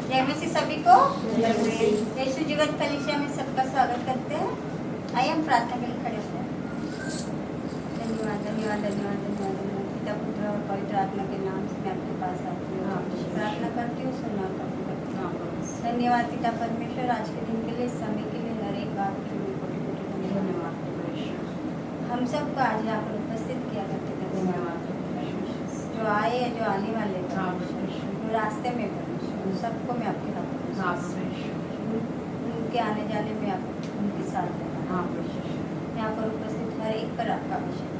जय मसीह सभी को। यीशु जीवन कलीसिया में सबका स्वागत करते हैं। आइए हम प्रार्थना के लिए खड़े होते हैं। धन्यवाद धन्यवाद धन्यवाद धन्यवाद धन्यवाद पिता पुत्र और पवित्र आत्मा के नाम से मैं आपके पास आती हूँ, प्रार्थना करती हूँ, सुनना करती हूँ। धन्यवाद पिता परमेश्वर, आज के दिन के लिए, समय के लिए, हर एक बात के लिए कोटि कोटि धन्यवाद। हम सबको आज यहाँ पर उपस्थित किया करते थे, धन्यवाद। जो आए जो आने वाले जो रास्ते में परमेश्वर, सबको मैं आपके हाथ उनके आने जाने में आप उनके साथ रहना। यहाँ पर उपस्थित हर एक पर आपका अभिषेक।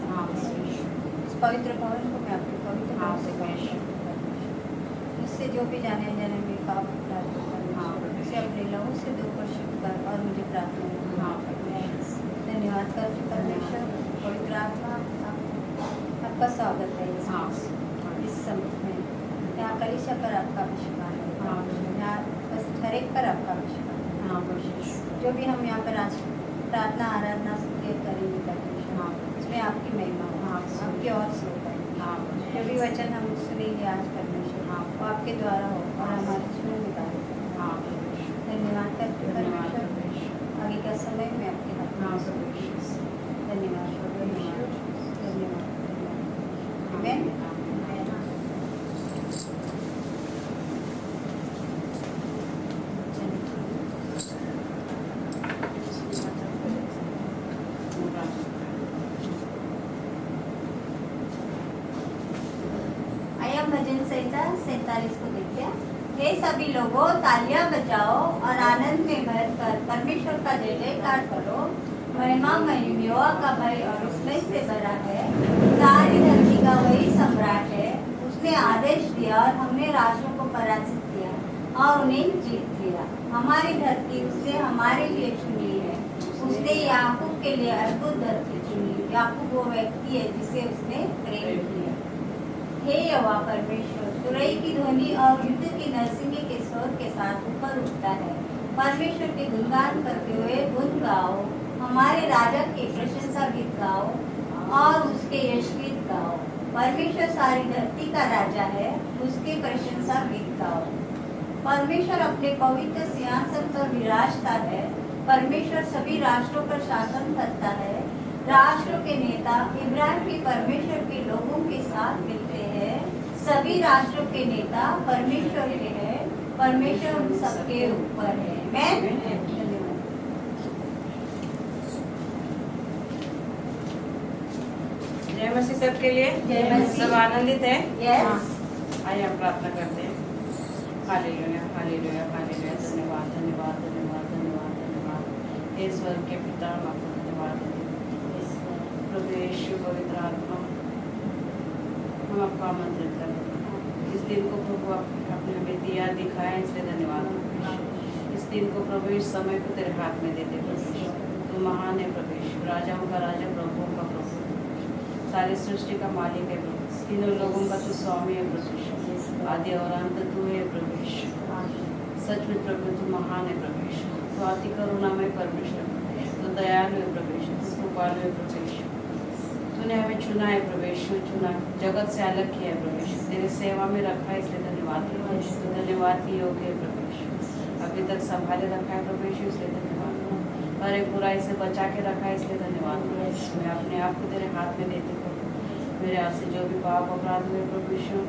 इस पवित्र भवन को मैं आपके पवित्र नाम से मुझसे जो भी जाने जाने में पाप उसे अपने लहू से दो पर शुद्ध कर और मुझे प्रार्थना। धन्यवाद करती परमेश्वर, पवित्र आत्मा आपका स्वागत है इस समय में। यहाँ कलीसिया पर आपका अभिषेक है, यहाँ बस हर एक पर आपका अभिषेक। जो भी हम यहाँ पर आज प्रार्थना आराधना करेंगे परमेश्वर, इसमें आपकी महिमा आपकी और जो भी वचन हम सुनेंगे आज परमेश्वर, वो आपके द्वारा हो और हमारे जीवन में कार्य करें। धन्यवाद करते परमेश्वर, आगे का समय में आपके हाथ। धन्यवाद धन्यवाद धन्यवाद। आमीन। भजन संहिता 47 को देखते हैं। हे सभी लोगों, तालियां बजाओ और आनंद में भरकर परमेश्वर का जय जयकार करो। महिमा यहोवा का भय और उसमें से बड़ा है। सारी धरती का वही सम्राट है। उसने आदेश दिया और हमने राष्ट्रों को पराजित किया और उन्हें जीत लिया। हमारी धरती उसने हमारे लिए चुनी है। उसने याकूब के लिए अद्भुत धरती चुनी। याकूब वो व्यक्ति है जिसे उसने प्रेम किया। हे यहोवा परमेश्वर, तुरई की ध्वनि और युद्ध की नरसिंगे के स्वर के साथ ऊपर उठता है। परमेश्वर के गुणगान करते हुए गुण गाओ। हमारे राजा की प्रशंसा गीत गाओ और उसके यश गीत गाओ। परमेश्वर सारी धरती का राजा है, उसके प्रशंसा गीत गाओ। परमेश्वर अपने पवित्र सिंहासन पर विराजता है। परमेश्वर सभी राष्ट्रों पर शासन करता है। राष्ट्रों के नेता इब्राहिम के परमेश्वर के लोगों के साथ मिलते हैं। सभी राष्ट्रों के नेता परमेश्वर के हैं। परमेश्वर उन सबके ऊपर है। जय मसीह सबके लिए। जय मसीह। सब आनंदित है। यस। आइए हम प्रार्थना करते हैं। Hallelujah hallelujah hallelujah. धन्यवाद धन्यवाद धन्यवाद धन्यवाद धन्यवाद। हे स्वर्ग के पिता, हम आपको धन्यवाद देते हैं। प्रभु यीशु पवित्र आत्मा, हम आपको आमंत्रित करते हैं। इस दिन को प्रभु आपने हमें दिया दिखाया, इसलिए धन्यवाद। इस दिन को प्रभु, इस समय को तेरे हाथ में देते प्रभु। तू महान है प्रभु यीशु, राजाओं का राजा, प्रभुओं का प्रभु, सारी सृष्टि का मालिक है प्रभु। तीनों लोगों का तू स्वामी है प्रभु यीशु। आदि और अंत तू है प्रभु यीशु। सचमुच प्रभु तू महान है प्रभु यीशु। तू अति करुणामय परमेश्वर, तू दयालु है प्रभु यीशु, तू कृपालु है प्रभु यीशु। तूने हमें चुना है प्रभु यीशु, चुना जगत से अलग किया है प्रभु यीशु, तेरे सेवा में रखा है, इसलिए धन्यवाद प्रभु यीशु। धन्यवाद की योग्य है प्रभु यीशु। अभी तक संभाले रखा है प्रभु यीशु, इसलिए धन्यवाद। हर एक बुराई से बचा के रखा है, इसलिए धन्यवाद प्रभु यीशु। मैं अपने आप को तेरे हाथ में देती हूँ। मेरे हाथ से जो भी पाप अपराध हुए प्रभु यीशु,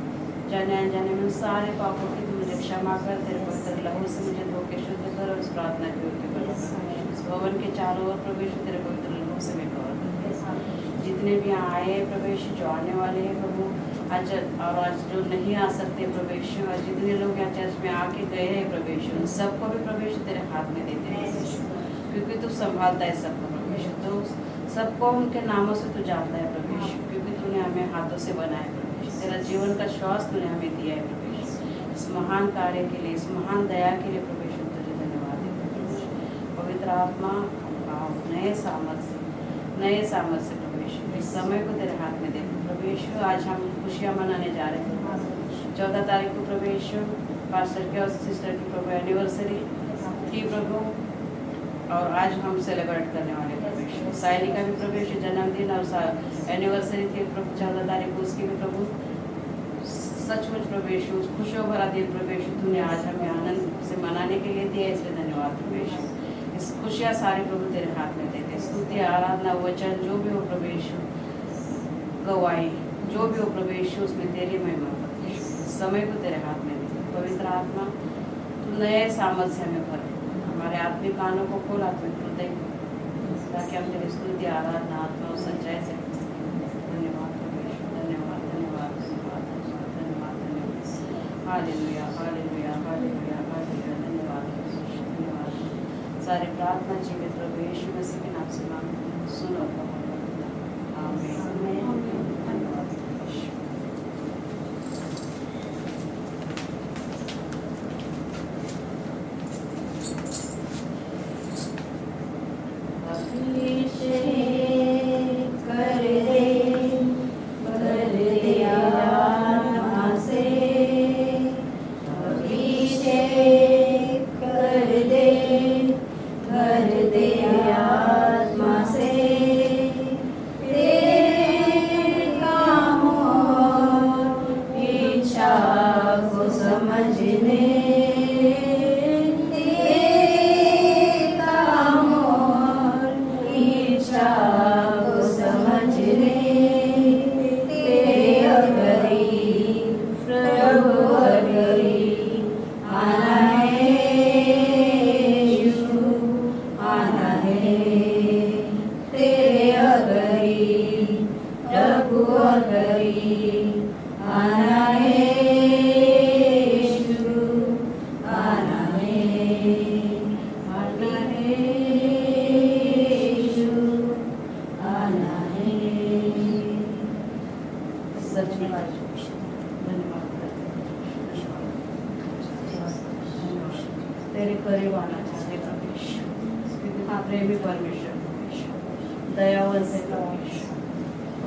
जाने अनजाने में, सारे पापों की तू मुझे क्षमा कर। तेरे पवित्र लहू से मुझे धो के शुद्ध कर और इस प्रार्थना के योग्य कर। इस भवन के चारों ओर प्रभु यीशु तेरे पवित्र लहू से मैं कवर कर। जितने भी यहाँ आए हैं प्रभु यीशु, जो आने वाले हैं प्रभु, आज और आज जो नहीं आ सकते प्रभु यीशु, और जितने लोग यहाँ चर्च में आके गए हैं प्रभु यीशु, सबको भी प्रभु यीशु तेरे हाथ में देते हैं क्योंकि तू संभालता है सबको प्रभु यीशु। तो सबको उनके नामों से तू जानता है प्रभु यीशु, क्योंकि तूने हमें हाथों से बनाया प्रभु यीशु। तेरा जीवन का श्वास तूने हमें दिया है प्रभु यीशु। इस महान कार्य के लिए, इस महान दया के लिए प्रभु यीशु तुझे धन्यवाद है प्रभु यीशु। पवित्र आत्मा नए सामर्थ्य प्रभु यीशु, इस समय को तेरे हाथ में दे प्रभु यीशु। आज हम खुशियाँ मनाने जा रहे हैं। 14 तारीख को प्रभु यीशु पास्टर की और सिस्टर की प्रभु एनिवर्सरी थी प्रभु, और आज हम सेलिब्रेट करने वाले प्रभु यीशु। सायली का भी प्रभु यीशु जन्मदिन और एनिवर्सरी थी प्रभु 14 तारीख को, उसकी भी प्रभु सचमुच प्रभु यीशु उस खुशियों भरा दिन प्रभु यीशु तूने आज हमें आनंद से मनाने के लिए दिया, इसलिए धन्यवाद प्रभु यीशु। इस खुशियाँ सारी प्रभु तेरे हाथ में देते, स्तुति आराधना वचन जो भी हो प्रभु यीशु, गवाही जो भी हो प्रभु यीशु, उसमें तेरी महिमा प्रभु यीशु। समय को तेरे हाथ में देते, पवित्र आत्मा तू नए सामर्थ से हमें भर, हमारे आत्मिक कानों को खोल, आत्मिक हृदय को, ताकि हम तेरी स्तुति आराधना आत्मा और सच्चाई से कर सकें। धन्यवाद प्रभु यीशु, धन्यवाद धन्यवाद धन्यवाद धन्यवाद धन्यवाद धन्यवाद। Hallelujah hallelujah hallelujah hallelujah. धन्यवाद धन्यवाद। सारी प्रार्थना जीवित प्रभु यीशु मसीह के नाम से मांगते हैं, सुनो आमीन। धन्यवाद यीशु। अभिषेक कर दे आत्मा से, अभिषेक कर दे आत्मा से, तेरे कामों इच्छा को समझने, तेरे करीब आना चाहते प्रभु यीशु, हाँ प्रेमी परमेश्वर दयावान से प्रभु यीशु,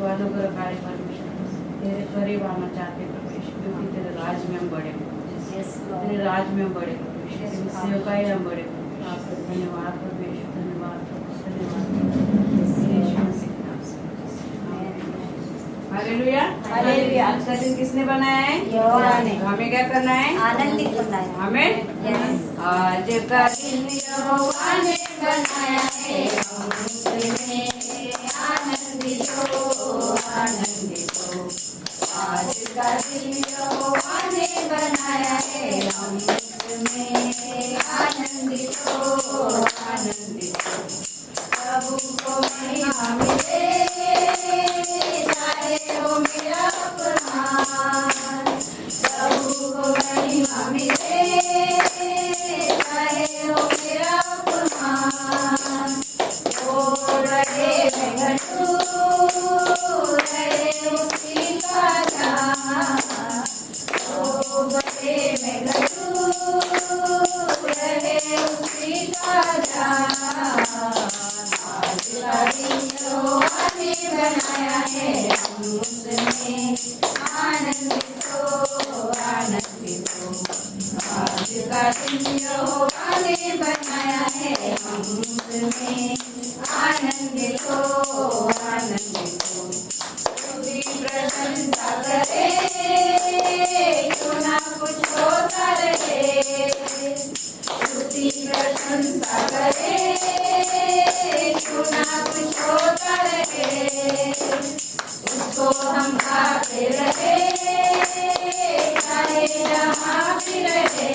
अनुग्रहकारी परमेश्वर तेरे करीब आना चाहते प्रभु यीशु, क्योंकि तेरे राज में हम बड़े, तेरे राज में हम बड़े प्रभु यीशु, तेरी सेवकाई हम बड़े प्रभु यीशु। धन्यवाद प्रभु यीशु, धन्यवाद धन्यवाद यीशु मसीह के नाम से। Hallelujah hallelujah. आज का दिन किसने बनाया है? यहोवा ने। हमें क्या करना है? आनंदित करना है। हमें आज का दिन यहोवा ने बनाया है, हम उसमें आनंदित हो आनंदित हो। आज का दिन यहोवा ने बनाया है, हम उसमें आनंदित हो आनंदित हो। प्रभु को महिमा मिले, चाहे हो मेरा अपमान, प्रभु को महिमा मिले, चाहे हो मेरा अपमान। वो रहे मैं घटू, रहे उसी का ध्यान, वो बड़े मैं घटू, रहे उसी का ध्यान। आज का दिन यहोवा ने बनाया है, हम उसमें आनंदित हो आनंदित हो। आज का दिन यहोवा ने बनाया है, हम उसमें आनंदित हो आनंदित हो। उसकी प्रशंसा करे, क्यों ना कुछ होता रहे, उसकी प्रशंसा करे, क्यों ना कुछ होता रहे। उसको हम गाते रहे, चाहे जहाँ भी रहे,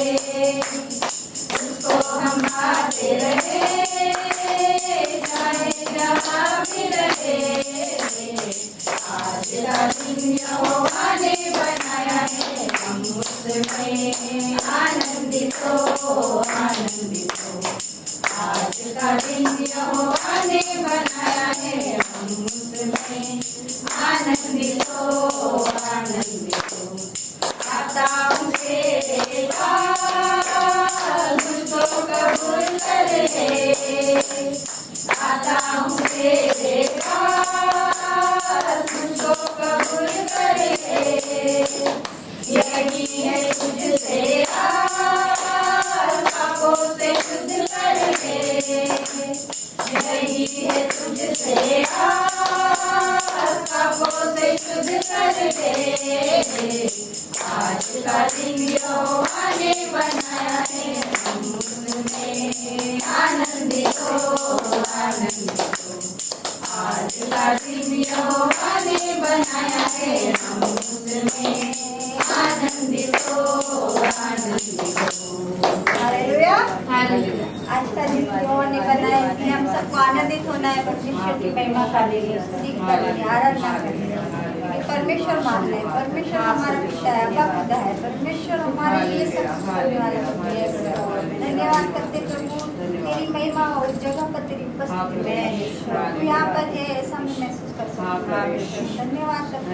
उसको हम गाते रहे, चाहे जहाँ भी रहे। आज का दिन यहोवा ने बनाया है, हम उसमें आनंदित हो आनंदित हो। आज का दिन यहोवा ने बनाया है, हम उसमें आनंदित हो आनंदित हो। आता हूँ तेरे पास, मुझको कबूल कर ले, आता हूँ तेरे पास, मुझको कबूल कर ले। यही है तुझसे पापों से शुद्ध कर ले, यही है तुझसे पापों से शुद्ध कर ले। आज का दिन यहोवा ने बनाया है, हम उसमें आनंदित हो, आनंदित हो। आज का दिन यहोवा ने बनाया है, हम उसमें आनंदित हो, आनंदित हो। हालेलुया। आज का दिन यहोवा ने बनाया, इसलिए हम सबको आनंदित होना है, परमेश्वर की महिमा का आराधना करनी है। परमेश्वर मान रहे, परमेश्वर हमारा पिता है, भक्त है, परमेश्वर हमारे लिए सब करने वाला है। धन्यवाद करते प्रभु, तेरी महिमा हो इस जगह पर, तेरी उपस्थिति है, तू यहाँ पर है, ऐसा हम महसूस कर सकते हैं। धन्यवाद करते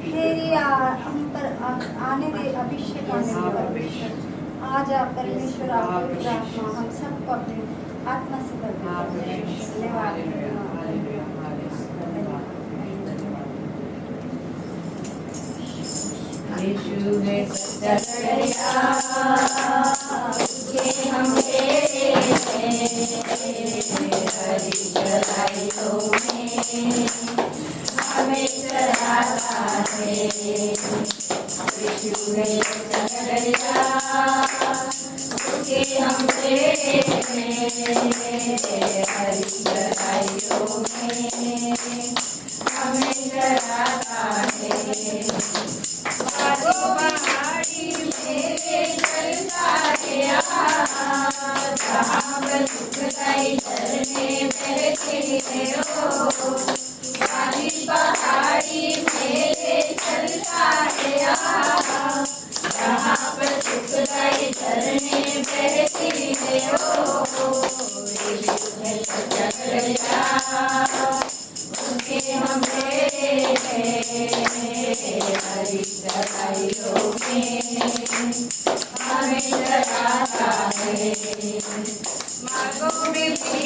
तेरी हम पर आने दे, अभिषेक आने दे परमेश्वर। आज आप परमेश्वर आपको आत्मा हम सबको अपनी आत्मा से भर दे। धन्यवाद। यीशु है सच्चा दरिया, उसके हम तेरे हरी चराइयों में हमें चराता है। यीशु है सच्चा दरिया, उसके हम तेरे हरी चराइयों में हमें चराता है। पहाड़ी मेरे चलता गया, जहाँ पर सुखदाई झरने बहते हैं, पहाड़ी मेरे चलता गया, जहाँ पर सुखदाई झरने बहती है। सच्चा दरिया, उसके हम हरी चराइयों में हमें चराता है। मार्गों में भी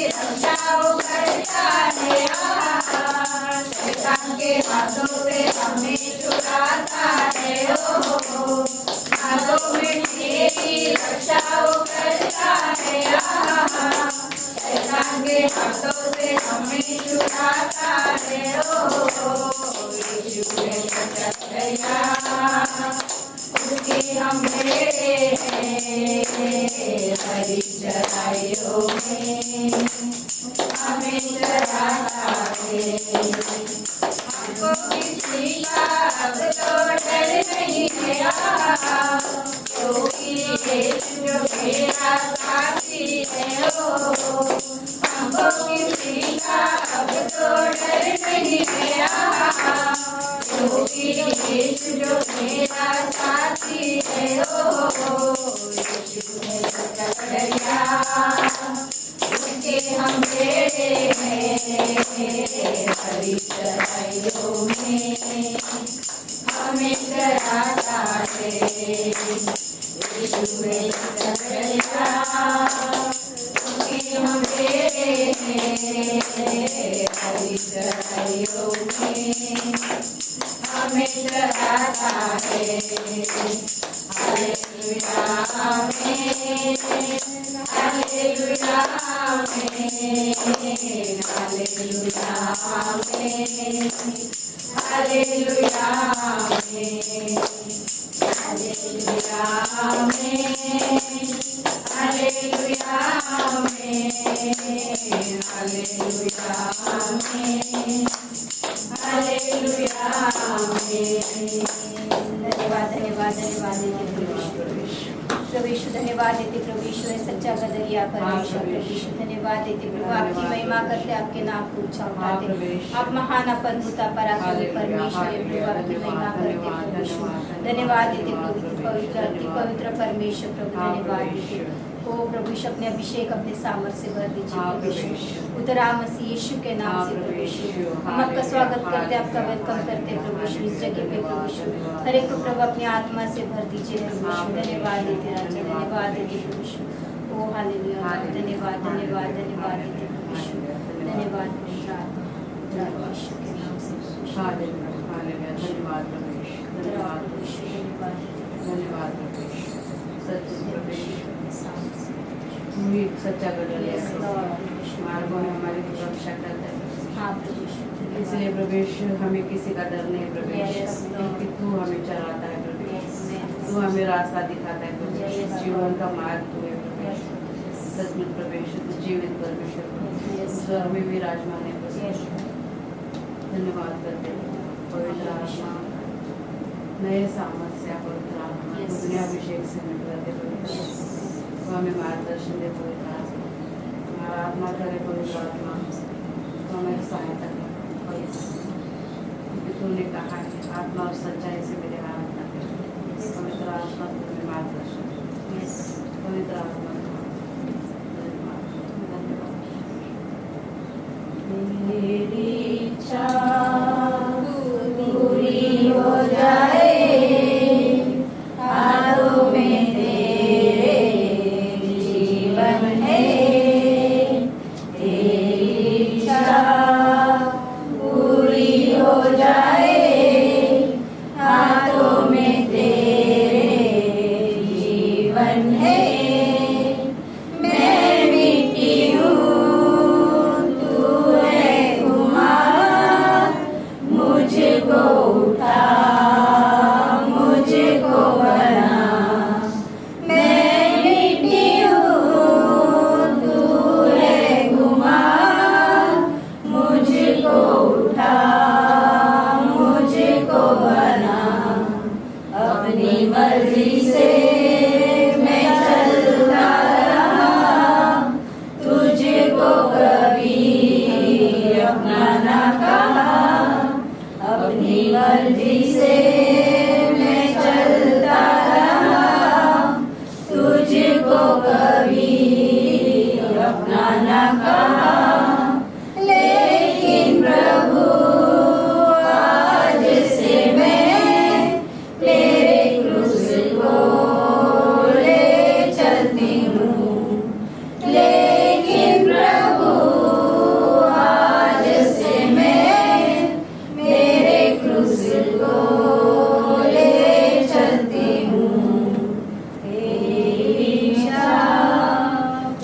रक्षाओं करता है, शैतान के हाथों से हमें छुड़ाता है। मार्गों में भी रक्षाओं करता है, शैतान के हाथों से हमें छुड़ाता है। यीशु है सच्चा दरिया, उसके हम हरी चराइयों में हमें चराता है। हमको किसी का अब तो डर नहीं है, क्योंकि यीशु जो मेरा साथी है। हमको किसी का अब तो डर नहीं है, क्योंकि यीशु जो मेरा साथी है। यीशु है सच्चा दरिया, उसके हम हरी चराइयों में हमें चराता है। यीशु है सच्चा दरिया, उसके हम हरी चराइयों में हमें चराता है। हालेलुया आमीन, हालेलुया आमीन, हालेलुया आमीन, हालेलुया आमीन, हालेलुया आमीन, हालेलुया आमीन, हालेलुया आमीन, हालेलुया आमीन। धन्यवाद धन्यवाद धन्यवाद प्रभु यीशु, धन्यवाद देते प्रभु यीशु है सच्चा दरिया परमेश्वर। प्रभु यीशु धन्यवाद देते प्रभु, आपकी महिमा करते, आपके नाम को ऊंचा उठाते। आप महान अद्भुत पराक्रमी परमेश्वर है प्रभु, आपकी महिमा करते प्रभु यीशु। धन्यवाद देते पवित्र परमेश्वर प्रभु, धन्यवाद देते ओ प्रभु यीशु, अपने अभिषेक अपने सामर्थ्य से भर दीजिए प्रभु यीशु। उतरा मसीह यीशु के नाम से प्रभु यीशु, हम आपका स्वागत करते, आपका वेलकम करते प्रभु यीशु इस जगह पे प्रभु यीशु। हर एक को प्रभु अपनी आत्मा से भर दीजिए प्रभु यीशु। धन्यवाद देते राजा, धन्यवाद देते प्रभु यीशु। ओ हालेलुया, धन्यवाद धन्यवाद धन्यवाद देते प्रभु यीशु। धन्यवाद पवित्र आत्मा यीशु के नाम से। धन्यवाद प्रभु यीशु, धन्यवाद प्रभु यीशु, धन्यवाद प्रभु यीशु। सच्चा मार्गों में हमारी रक्षा करता है। हाँ प्रभु यीशु, इसलिए प्रभु यीशु हमें किसी का डर नहीं प्रभु यीशु, क्योंकि तू हमें तू हमें रास्ता दिखाता है प्रभु यीशु। जीवन का मार्ग तू है प्रभु यीशु। सचमुच प्रभु यीशु तू जीवित परमेश्वर प्रभु जो हमें विराजमान है प्रभु यीशु। धन्यवाद करते हैं पवित्र आत्मा नए सामर्थ्य से पवित्र आत्मा दुनिया अभिषेक से मिलते पवित्र आत्मा तो हमें मार्गदर्शन दे पवित्र आत्मा हमारा आत्मा करे पवित्र आत्मा तो हमें सहायता करे क्योंकि तूने कहा है आत्मा और सच्चाई से मेरे हाथ ना पवित्र आत्मा तुम्हें मार्गदर्शन पवित्र आत्मा मेरी इच्छा पूरी हो जाए हाथों में तेरे जीवन है तेरी इच्छा पूरी हो जाए हाथों में तेरे जीवन है मैं मिट्टी हूँ मुझको उठा मुझको बना मैं मिट्टी हूँ तू है घुमा मुझको उठा मुझको बना अपनी मर्जी से मैं चलता रहा तुझको कभी अपना ना कहा अपनी मर्जी से मैं चलता रहा तुझको कभी अपना ना कहा लेकिन प्रभु आज से मैं तेरे क्रूस को ले चलती हूँ लेकिन प्रभु आज से मैं मेरे क्रूस को ले चलती हूँ तेरी इच्छा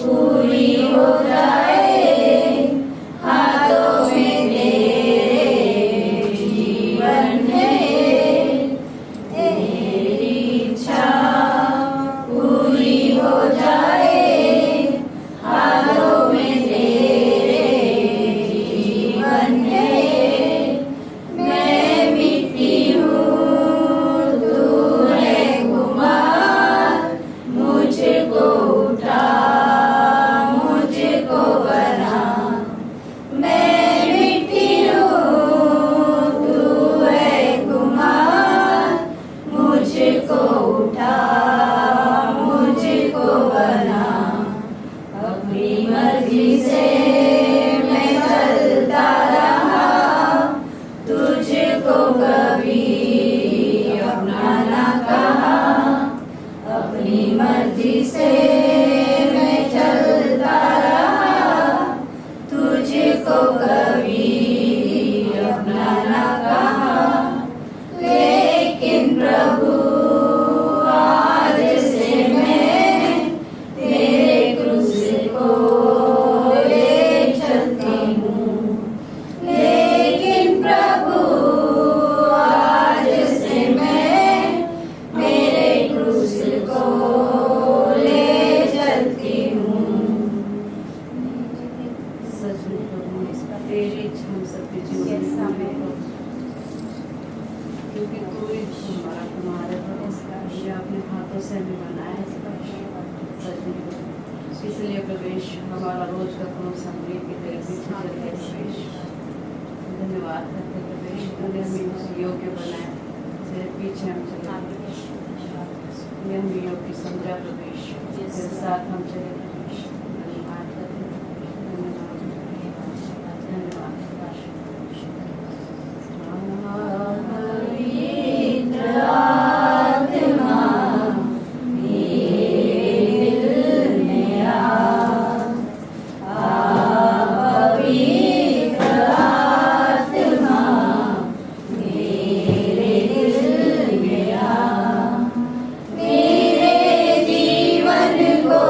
पूरी हो जाए हाथों में तेरे जीवन है तेरी इच्छा पूरी हो जाए हाथों में तेरे जीवन है मैं मिट्टी हूँ तू है कुमार मुझको उठा मुझको बना मैं मिट्टी हूँ तू है कुमार मुझको उठा मुझको बना अपनी मर्जी से मैं चलता रहा तुझको कभी अपना ना कहा अपनी मर्जी से मैं चलता रहा तुझको कभी अपना ना कहा लेकिन प्रभु आज से मैं तेरे क्रूस को ले चलती हूँ लेकिन प्रभु आज से मैं मेरे क्रूस को ले चलती हूँ सचमुच प्रभु तेरी इच्छा हम सबके जीवन में शामिल हो क्योंकि तू ही हमारा तुम्हारे प्रभु ये अपने हाथों से हमें बनाया है सचमुच इसलिए प्रवेश हमारा रोज का कौन सामने की तेरे पीछे चलते प्रवेश धन्यवाद करते प्रवेश तूने हमें उस योग्य बनाया तेरे पीछे हम चले ये हम योग्य समझा प्रवेश तेरे साथ हम चले प्रवेश धन्यवाद करते धन्यवाद पवित्र आत्मा मेरे दिल में आ पवित्र आत्मा मेरे दिल में आ मेरे जीवन को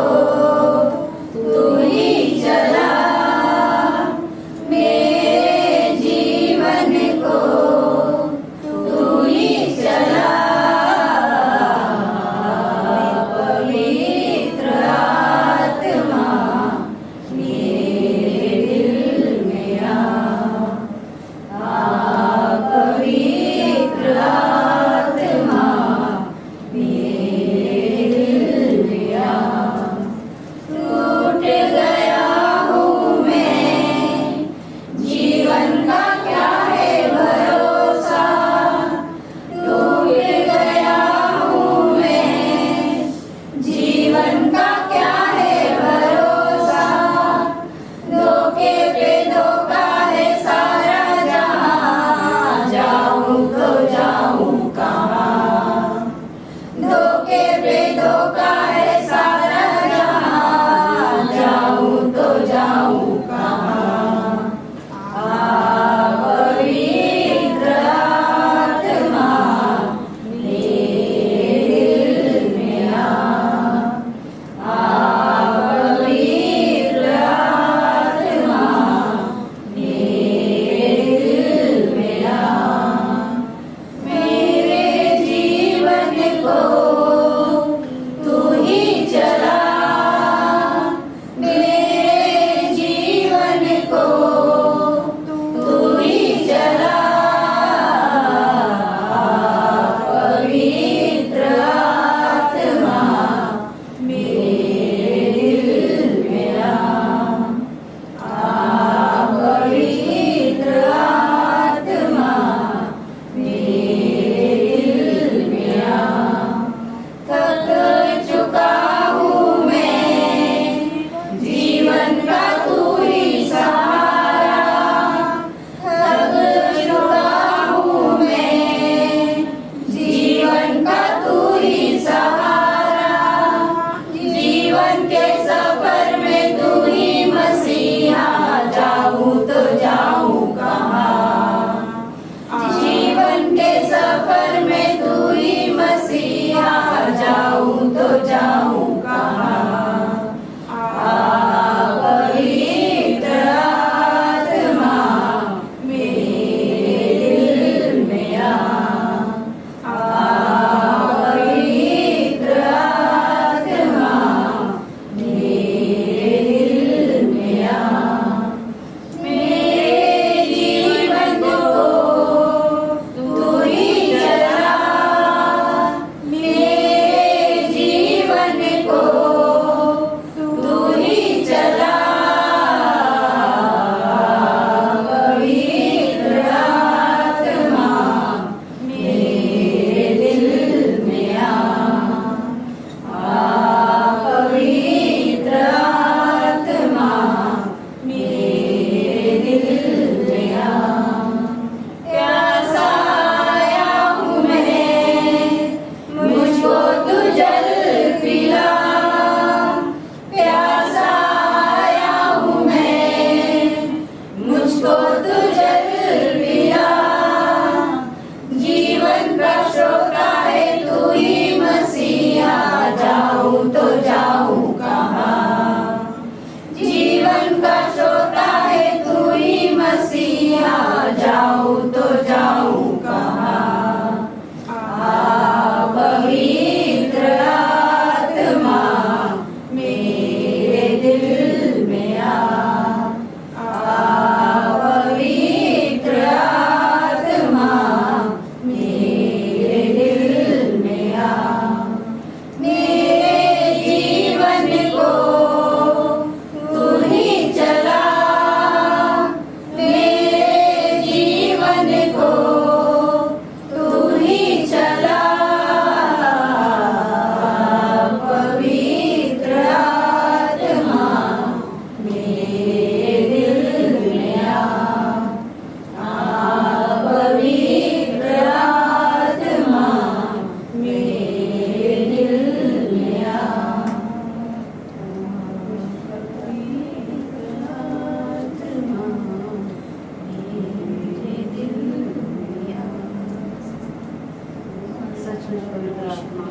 पवित्र आत्मा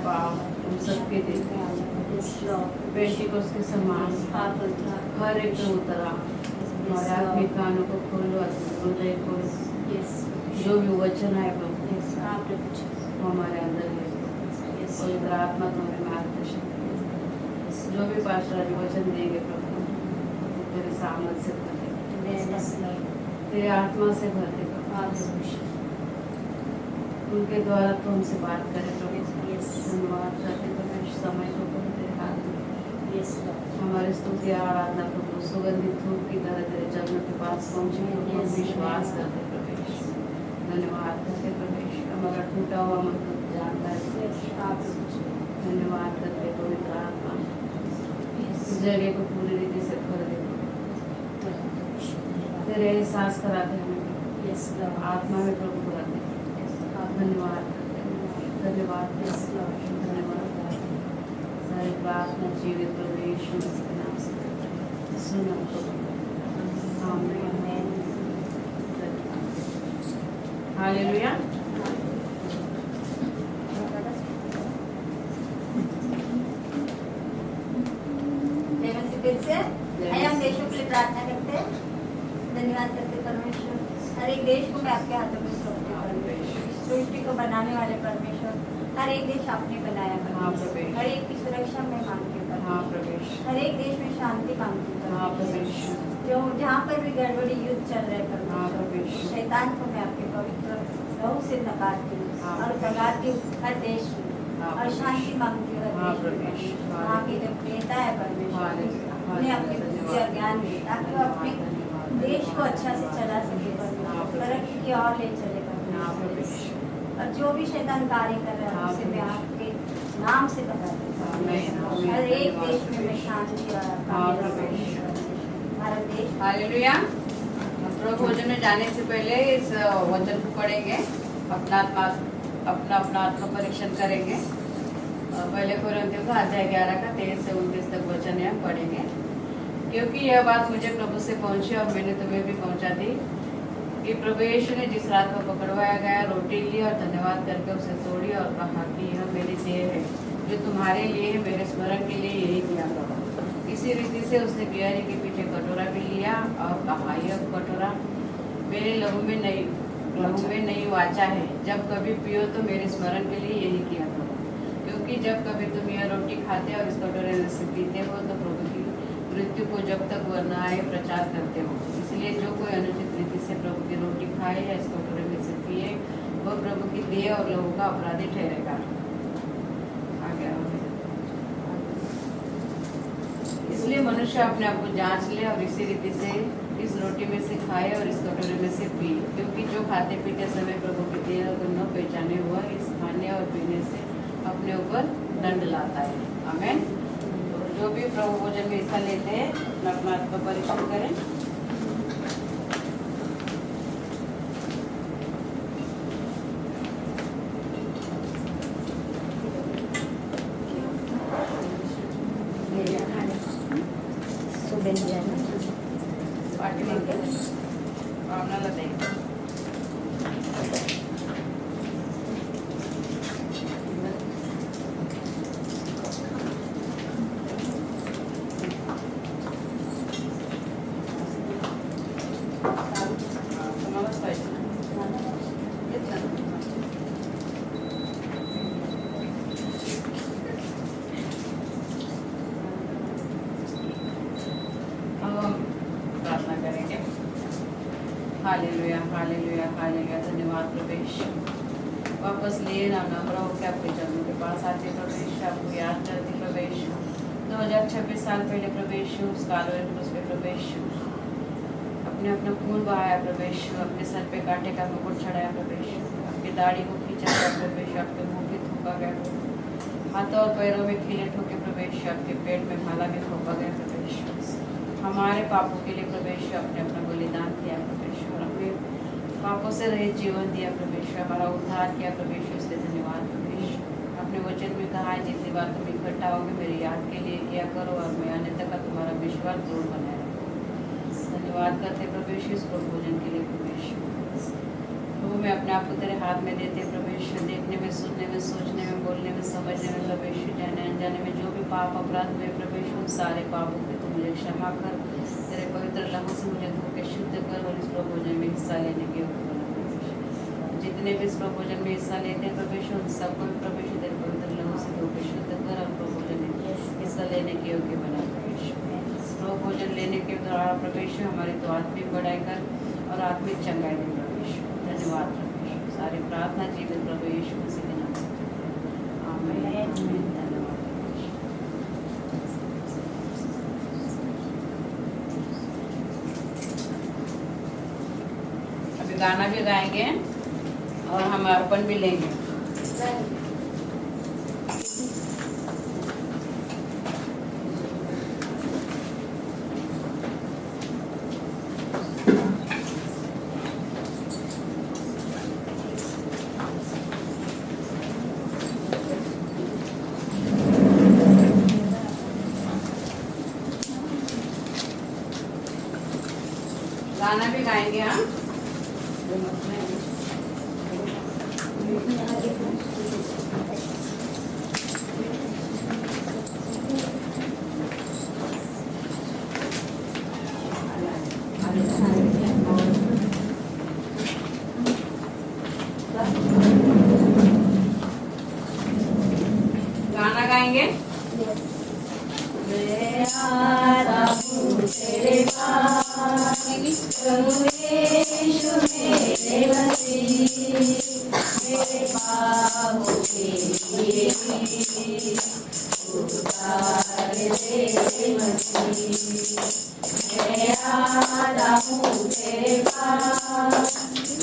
पाप तुम सबके देते बेटी को उसके समान हर एक पे उतरा हमारे आत्मिक कानों को खोलो, हृदय खोलो, जो भी वचन है प्रभु हमारे अंदर है। पवित्र आत्मा तुम्हें मार्गदर्शन करे। जो भी पास्टर आज वचन देंगे प्रभु तेरे सामर्थ से भर दे, तेरे आत्मा से भर दे प्रभु। उनके द्वारा तो हमसे बात करे प्रभु। धन्यवाद करते प्रभु समय को प्रभु तेरे हाथ में। हमारे स्तुति आराधना प्रभु सुगंधित धूप की तरह तेरे चरणों के पास पहुंचे प्रभु। हम विश्वास करते प्रवेश। धन्यवाद करते प्रवेश। हमारा टूटा हुआ मन को जानता है। धन्यवाद करते पवित्र आत्मा इस जगह को पूरी रीति से भर दे। तेरे एहसास कराते हमें आत्मा में प्रभु भर दे। धन्यवाद करते धन्यवाद धन्यवाद। सारी प्रार्थना जीवित प्रभु यीशु मसीह के नाम से सुनो प्रभु। आमीन। हालेलुया। फिर से आइए हम देशों के लिए प्रार्थना करते हैं। धन्यवाद करते परमेश्वर, हर एक देश को मैं आपके हाथों में सौंपती हूँ परमेश्वर। इस सृष्टि को बनाने वाले परमेश्वर, हर एक देश आपने बनाया परमेश्वर। हर एक की सुरक्षा में मांगती हूँ परमेश्वर। हर एक देश में शांति मांगती हूँ परमेश्वर। जो जहाँ पर भी गड़बड़ी युद्ध चल रहे परमेश्वर, शैतान को मैं आपके पवित्र लहू से नकारती हूँ और भगाती हूँ हर देश में, और शांति मांगती हूँ हर देश में। वहाँ के जो नेता है परमेश्वर उन्हें अपने बुद्धि और ज्ञान दे ताकि वो अपने देश को अच्छा से चला सके परमेश्वर, तरक्की की ओर ले चले परमेश्वर। और जो भी शैतान कार्य कर रहा है उसे मैं आपके नाम से बता देता हूँ। हर एक देश में मैं शांति और भारत देश। हालेलुया। प्रभु भोजन में जाने से पहले इस वचन को पढ़ेंगे, अपना आत्म परीक्षण करेंगे। पहले कोरिन्थियों का अध्याय 11 का 13 से 29 तक वचन हम पढ़ेंगे। क्योंकि यह बात मुझे प्रभु से पहुंची और मैंने तुम्हें भी पहुंचा दी कि प्रभु यीशु ने जिस रात को पकड़वाया गया रोटी ली और धन्यवाद करके उसे तोड़ी और कहा कि यह मेरी देह है जो तुम्हारे लिए है, मेरे स्मरण के लिए यही किया करो। इसी रीति से उसने बिहारी के पीछे कटोरा भी लिया और कहा यह कटोरा मेरे लहू में नई वाचा है, जब कभी पियो तो मेरे स्मरण के लिए यही किया करो। क्योंकि जब कभी तुम यह रोटी खाते और इस कटोरे में से पीते हो तो प्रभु की मृत्यु को जब तक वह न आए प्रचार करते हो। इसलिए जो कोई अनुचित रीति से प्रभु की रोटी खाए या इस कटोरे में से पिए वह प्रभु की देह और लहू का अपराधी ठहरेगा। आगे इसलिए मनुष्य अपने आप को जांच ले और इसी रीति से इस रोटी में से खाए और इस कटोरे में से पिए। क्योंकि जो खाते पीते समय प्रभु की देह को न पहचाने हुआ इस खाने और पीने से अपने ऊपर दंड लाता है। आमीन। तो जो भी प्रभु भोजन में हिस्सा लेते हैं अपना आत्म परीक्षण करें। पार्टी लेके भावना लगाएंगे। Hallelujah hallelujah hallelujah. धन्यवाद प्रवेश। वापस लिए ना नम्र होकर आपके चरणों के पास आते प्रवेश, आपको याद करते प्रवेश। 2026 साल पहले प्रवेश उस कालवरी क्रूस पे प्रवेश अपने अपना खून बहाया प्रवेश, अपने सर पे कांटे का मुकुट चढ़ाया प्रवेश, आपकी दाढ़ी को खींचा गया प्रवेश, आपके मुंह भी थूका गया, हाथों और पैरों में कीले ठोके प्रवेश, आपके पेट में भाला भी थोपा गया प्रवेश। हमारे पापों के लिए प्रवेश आपने अपना बलिदान किया प्रवेश और अपने पापों से रहित जीवन दिया प्रवेश, हमारा उद्धार किया प्रवेश। इसलिए धन्यवाद प्रवेश। अपने वचन में कहा है जितनी बार तुम इकट्ठा होगे मेरी याद के लिए किया करो और मैं अन्यथा का तुम्हारा विश्वास दृढ़ बनाए रखूँ। धन्यवाद करते प्रवेश इस भोजन के लिए प्रवेश। प्रभु मैं अपने आप को तेरे हाथ में देते प्रवेश, देखने में सुनने में समझने में प्रभु यीशु जाने अनजाने में जो भी पाप अपराध हुए प्रभु यीशु उन सारे पापों पे तू मुझे क्षमा कर, तेरे पवित्र लहू से मुझे धो के शुद्ध कर और इस प्रभु भोजन में हिस्सा लेने के योग्य बना प्रभु यीशु। जितने भी इस प्रभु भोजन में हिस्सा लेते हैं प्रभु यीशु उन सबको प्रभु यीशु तेरे पवित्र लहू से धो के शुद्ध कर और प्रभु भोजन में हिस्सा लेने के योग्य बना प्रभु यीशु। प्रभु भोजन लेने के द्वारा प्रभु यीशु हमारी तो आत्मिक बढ़ाई कर और आत्मिक चंगाई दे प्रभु यीशु। धन्यवाद प्रभु यीशु। सारी प्रार्थना जीवित प्रभु यीशु मसीह के नाम से आमीन आमीन। धन्यवाद प्रभु यीशु। अभी गाना भी गाएंगे और हम अर्पण भी लेंगे। गाना भी गाएंगे हाँ। गाना गाएंगे। मैं आता हूँ तेरे पास प्रभु यीशु मेरे मसीह, मेरे पापों के लिए उतार दे मसीह। मैं आता हूँ तेरे पास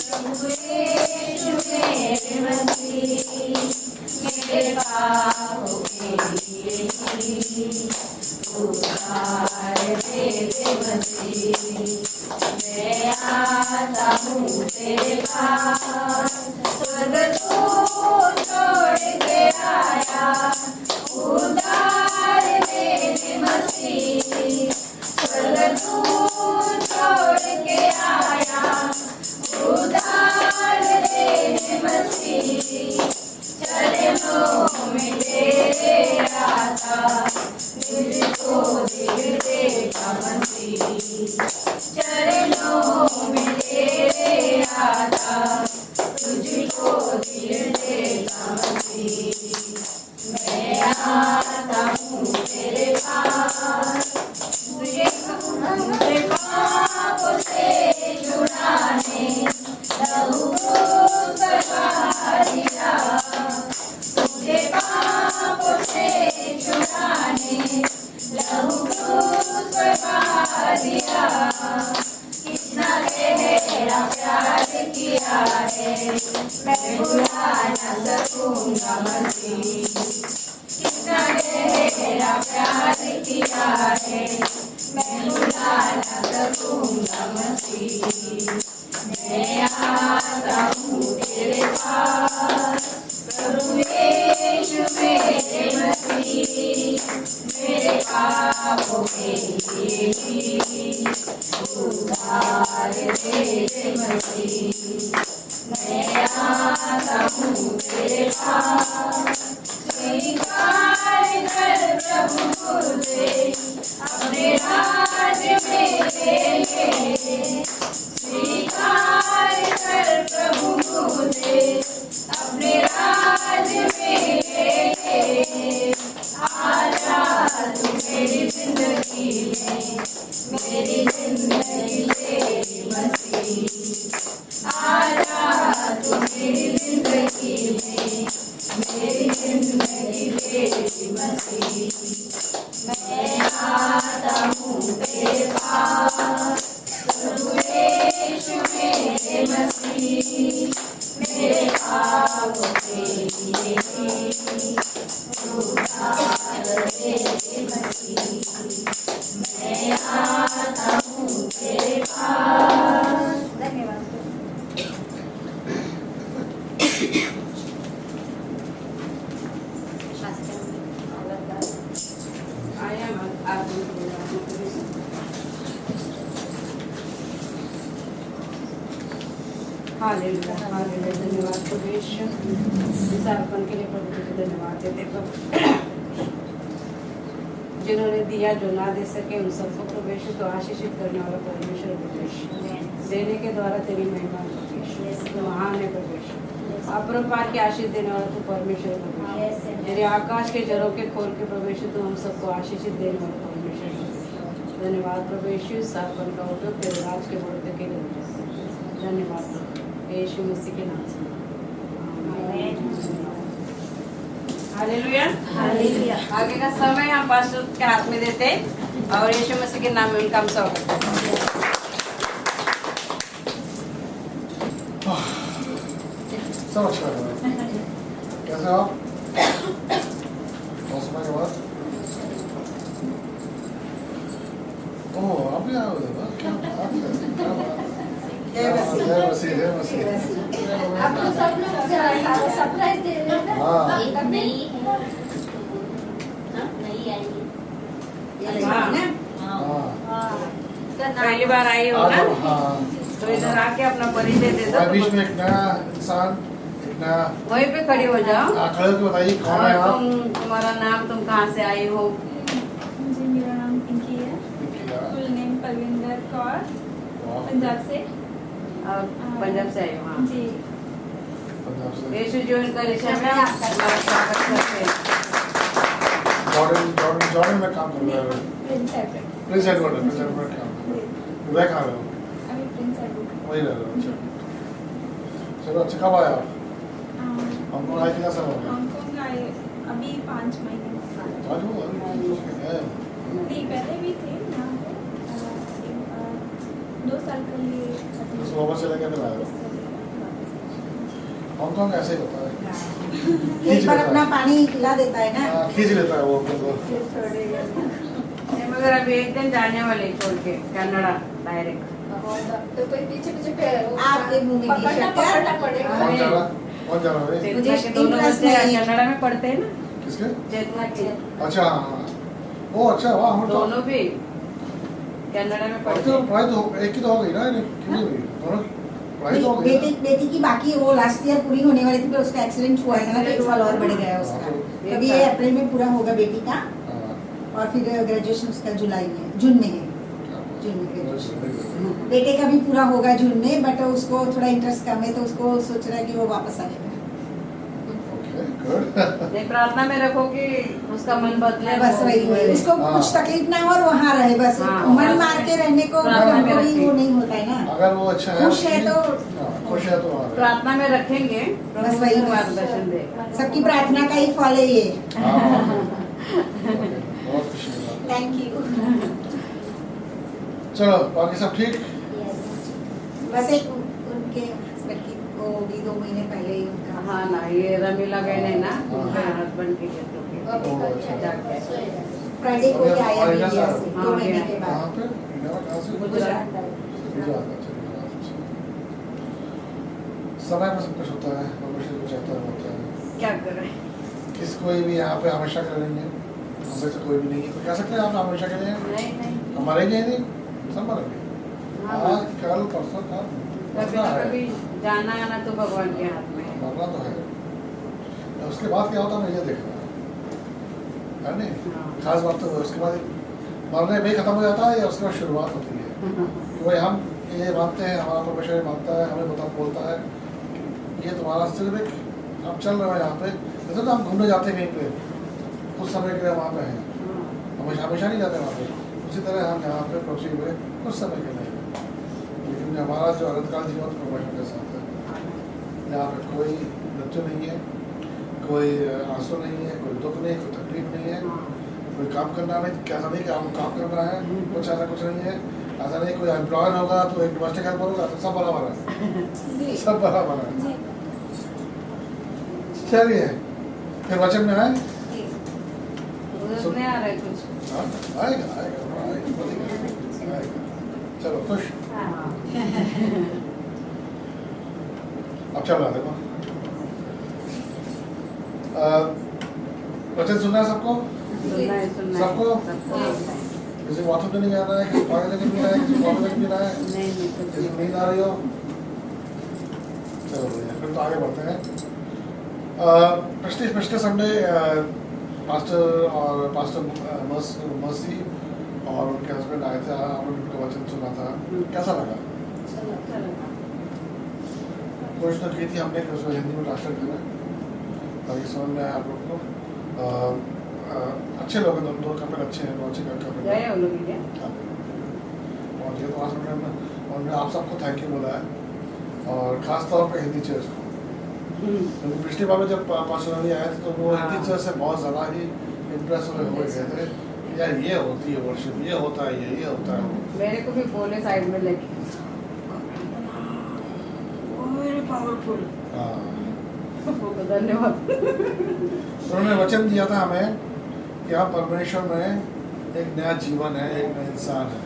प्रभु यीशु मेरे मसीह, मेरे पापों के लिए उतार दे मसीह। मैं आता हूँ तेरे पास स्वर्ग को छोड़ के आया, उतार दे मसीह। स्वर्ग को छोड़ के आया, उतार दे मसीह। चरणों में तेरे आता, तुझको दिल देगा मसीह। चरणों में तेरे आता, तुझको दिल देगा मसीह। मैं आता हूँ तेरे पास, तुझे पापों से छुड़ाने, लहू को करवा दिया। तुझे पापों से छुड़ाने, लहू को करवा दिया। कितना गहरा प्यार किया है, मैं भुला न सकूंगा मसीह। कितना गहरा प्यार किया है, मैं भुला न सकूंगा मसीह। मैं आता हूँ तेरे पास प्रभु यीशु मेरे मसीह, मेरे पापों के लिए उतार दे मसीह। मैं आता हूँ तेरे पास, स्वीकार कर प्रभु मुझे अपने राज्य में ले ले। स्वीकार कर प्रभु मुझे अपने राज्य में ले ले। आजा तू मेरी जिंदगी में, मेरी जिंदगी तेरी मसीह। आजा तू मेरी जिंदगी में, मेरी जिंदगी तेरी मसीह। मैं आता हूँ तेरे पास प्रभु यीशु मेरे मसीह, मेरे पापों के लिए उतार दे मसीह। मैं आता हूँ तेरे पास। धन्यवाद। हालेलुया हालेलुया धन्यवाद प्रभु यीशु इस अर्पण के लिए प्रभु तुझे धन्यवाद देते प्रभु जिन्होंने दिया जो ना दे सके उन सबको प्रभु यीशु तो आशीषित करने वाला परमेश्वर प्रभु यीशु देने के द्वारा तेरी महिमा प्रभु यीशु तो महान है प्रभु यीशु अपरंपार की आशीष देने वाला तू परमेश्वर प्रभु यीशु तेरे आकाश के जलों के खोल के प्रभु यीशु तू हम सबको आशीषित देने वाला परमेश्वर यीशु धन्यवाद प्रभु यीशु इस अर्पण का उपयोग तेरे राज के बढ़ते के लिए धन्यवाद प्रभु यीशु मसीह के नाम से हालेलुया हालेलुया। आगे का समय हम पास्टर के हाथ में देते हैं और यीशु मसीह के नाम में उनका हम स्वागत करते हैं। सब अच्छा है। कैसे हो आप? बहुत समय के बाद। ओह, आप भी आए हुए थे ना? क्या बात है? क्या बात है? जय मसीह। जय मसीह, जय मसीह। आपको सब लोग सरप्राइज दे रहे हैं ना? हाँ। एक नई है। नहीं आएगी। ये लगी हाँ। ना? हाँ। इसका नाम- पहली बार आई हो ना हाँ। तो इधर आके अपना परिचय दे दो। हमारे बीच में एक नया इंसान, एक नया वहीं पे खड़ी हो जाओ खड़े होकर बताइए कौन है और आप? तुम्हारा नाम, तुम कहाँ से आई हो? जी मेरा नाम पिंकी है। फुल नेम पलविंदर कौर, वाह, पंजाब से। और पंजाब से आई हो। हाँ जी पंजाब से। यीशु जो इनका रिश्ता में हमारा स्वागत करते हैं। जॉर्डन में काम कर रहे हो। Prince Edward. प्रिंस एडवर्ड काम कर रहे हो। वह कहाँ रहे हो? अभी प्रिंस एडवर्ड। वही रह रहे हो। अच्छा। चलो, अच्छा, कब आया आप? हमको आए कितना साल हो गया? हांगकांग आए अभी 5 महीने। आज वो अभी है। नहीं पहले भी थे यहाँ पे। 2 साल के लिए तो वापस चले गए, फिर आए हो। हांगकांग ऐसे ही होता है। एक बार अपना पानी पिला देता है ना। हाँ, खींच लेता है वो अपने को। नहीं, मगर अभी एक दिन जाने वाले छोड़ के कनाडा डायरेक्ट। तो कोई पीछे पीछे आपके मुंह में पकड़ना टी-शर्ट पकड़ना है। पड़ेगा। कौन जा रहा? कौन जा रहा है? चेतना के दोनों इंटरेस्ट बच्चे नहीं है। कनाडा में पढ़ते हैं ना। किसके? चेतना के अच्छा, हाँ। ओ अच्छा, वाह, हम तो दोनों भी कनाडा में पढ़ते तो हैं। पढ़ाई तो एक की तो हो गई ना, क्यों नहीं हुई? दोनों की पढ़ाई तो हो गई बेटी बेटी की बाकी वो लास्ट ईयर पूरी होने वाली थी, पर उसका एक्सीडेंट हुआ है ना, तो 1 साल और बढ़ गया उसका। हाँ, तो- अभी ये अप्रैल में पूरा होगा बेटी का, हाँ, और फिर ग्रेजुएशन उसका जुलाई में, जून में है। क्या बात जून में है। ग्रेजुएशन। बेटे का भी पूरा होगा जून में, बट उसको थोड़ा इंटरेस्ट कम है, तो उसको सोच रहा है कि वो वापस आएगा। Okay, good. नहीं, प्रार्थना में रखो कि उसका मन बदले। बस वही है, उसको हाँ। कुछ तकलीफ ना हो और वहाँ रहे, बस हाँ, मन बस मार के रहने को प्रार्थना में हमको भी रखिए। वो नहीं होता है ना। अगर वो अच्छा है, खुश है तो हाँ, खुश है तो वहाँ रहे। प्रार्थना में रखेंगे, बस प्रभु वही उसे मार्गदर्शन देगा। सबकी प्रार्थना का ही फल है ये। हाँ, ओके, बहुत खुशी की बात है। Thank you. चलो, बाकी सब ठीक? बस एक उनके हस्बैंड की को भी 2 महीने पहले ही उनका हाँ ना, ये रमीला बहन है ना, हाँ। उनके हस्बैंड की डेथ हो गई। ओ, अच्छा। जाके फ्राइडे को ही आया और इंडिया इंडिया से से? 2 महीने के कहाँ बाद। पे? इंडिया में कहाँ से? गुजरात। गुजरात, अच्छा, गुजरात, अच्छा। समय पर सब कुछ होता है, भविष्य कुछ आता है, होता है। क्या करें? किस कोई भी यहाँ पे हमेशा के लिए नहीं है, हमें से कोई भी नहीं है, तो कह सकते हैं आप हमेशा के लिए हैं? नहीं नहीं, हम मरेंगे ही नहीं, सब मरेंगे। हाँ, आज कल परसों कल कभी मरना ना है, कभी जाना आना तो भगवान के हाथ में है। मरना तो है। उसके बाद क्या होता है, मुझे देखना है नहीं? हाँ। खास बात तो है, उसके बाद मरने में ही खत्म हो जाता है या उसके बाद शुरुआत होती है कि भाई हम ये मानते हैं, हमारा प्रोफेशन मानता है, हमें बोलता है ये तुम्हारा सिर्फ एक आप चल रहे हो यहाँ पे, जैसे तो हम घूमने जाते हैं कहीं पे कुछ समय के लिए वहाँ पे हैं, हम हमेशा नहीं जाते वहाँ पे, उसी तरह हम यहाँ पे पृथ्वी पे कुछ समय के लिए हैं। लेकिन हमारा जो अनंतकाल जीवन प्रोफेशन के साथ है, यहाँ पे कोई मृत्यु नहीं है, कोई आंसू नहीं है, कोई दुख नहीं, कोई तकलीफ नहीं है, कोई काम करना नहीं, कैसा नहीं कि आपको काम करना है, कुछ ऐसा कुछ नहीं है। ऐसा नहीं कोई एम्प्लॉयर होगा तो एक डोमेस्टिक हेल्पर होगा तो सब बराबर है, सब बराबर है। चलिए फिर वचन में आए। उधर नहीं आ रहा है कुछ। हाँ, आएगा आएगा आएगा, आएगा। चलो खुश। हाँ। अब चल रहा देखो, वचन सुनना है सबको, सुनना है, सुनना है। सबको? सबको। किसी को बाथरूम नहीं जाना है, किसी को टॉयलेट नहीं पीना है, किसी को कॉलेज नहीं पीना है, नहीं नहीं, कुछ किसी को नहीं। नींद आ रही हो चलो भैया फिर तो आगे बढ़ते हैं। पिछले संडे पास्टर और पास्टर मर्सी और उनके हस्बैंड आए थे, हमने उनका वचन सुना था। कैसा लगा? कोशिश तो की थी हमने कि उसको हिंदी में ट्रांसलेट करें ताकि समझ में आए आप लोग को। अच्छे लोग हैं, दोनों कपड़े अच्छे हैं, बहुत अच्छे कपड़े गए उन लोग क्या? और ये तो आज उन्होंने आप सबको थैंक यू बोला है और ख़ास तौर पे हिंदी चर्च को, क्योंकि पिछली बार में जब पास्टर आए थे तो वो हिंदी चर्च से बहुत ज़्यादा ही इम्प्रेस हो गए थे। यार ये होती है वर्शिप, ये होता है, ये होता है। मेरे को भी बोले साइड में लेके पावरफुल। हाँ धन्यवाद। तो उन्होंने वचन दिया था हमें कि आप परमेश्वर में एक नया जीवन है, एक नया इंसान है।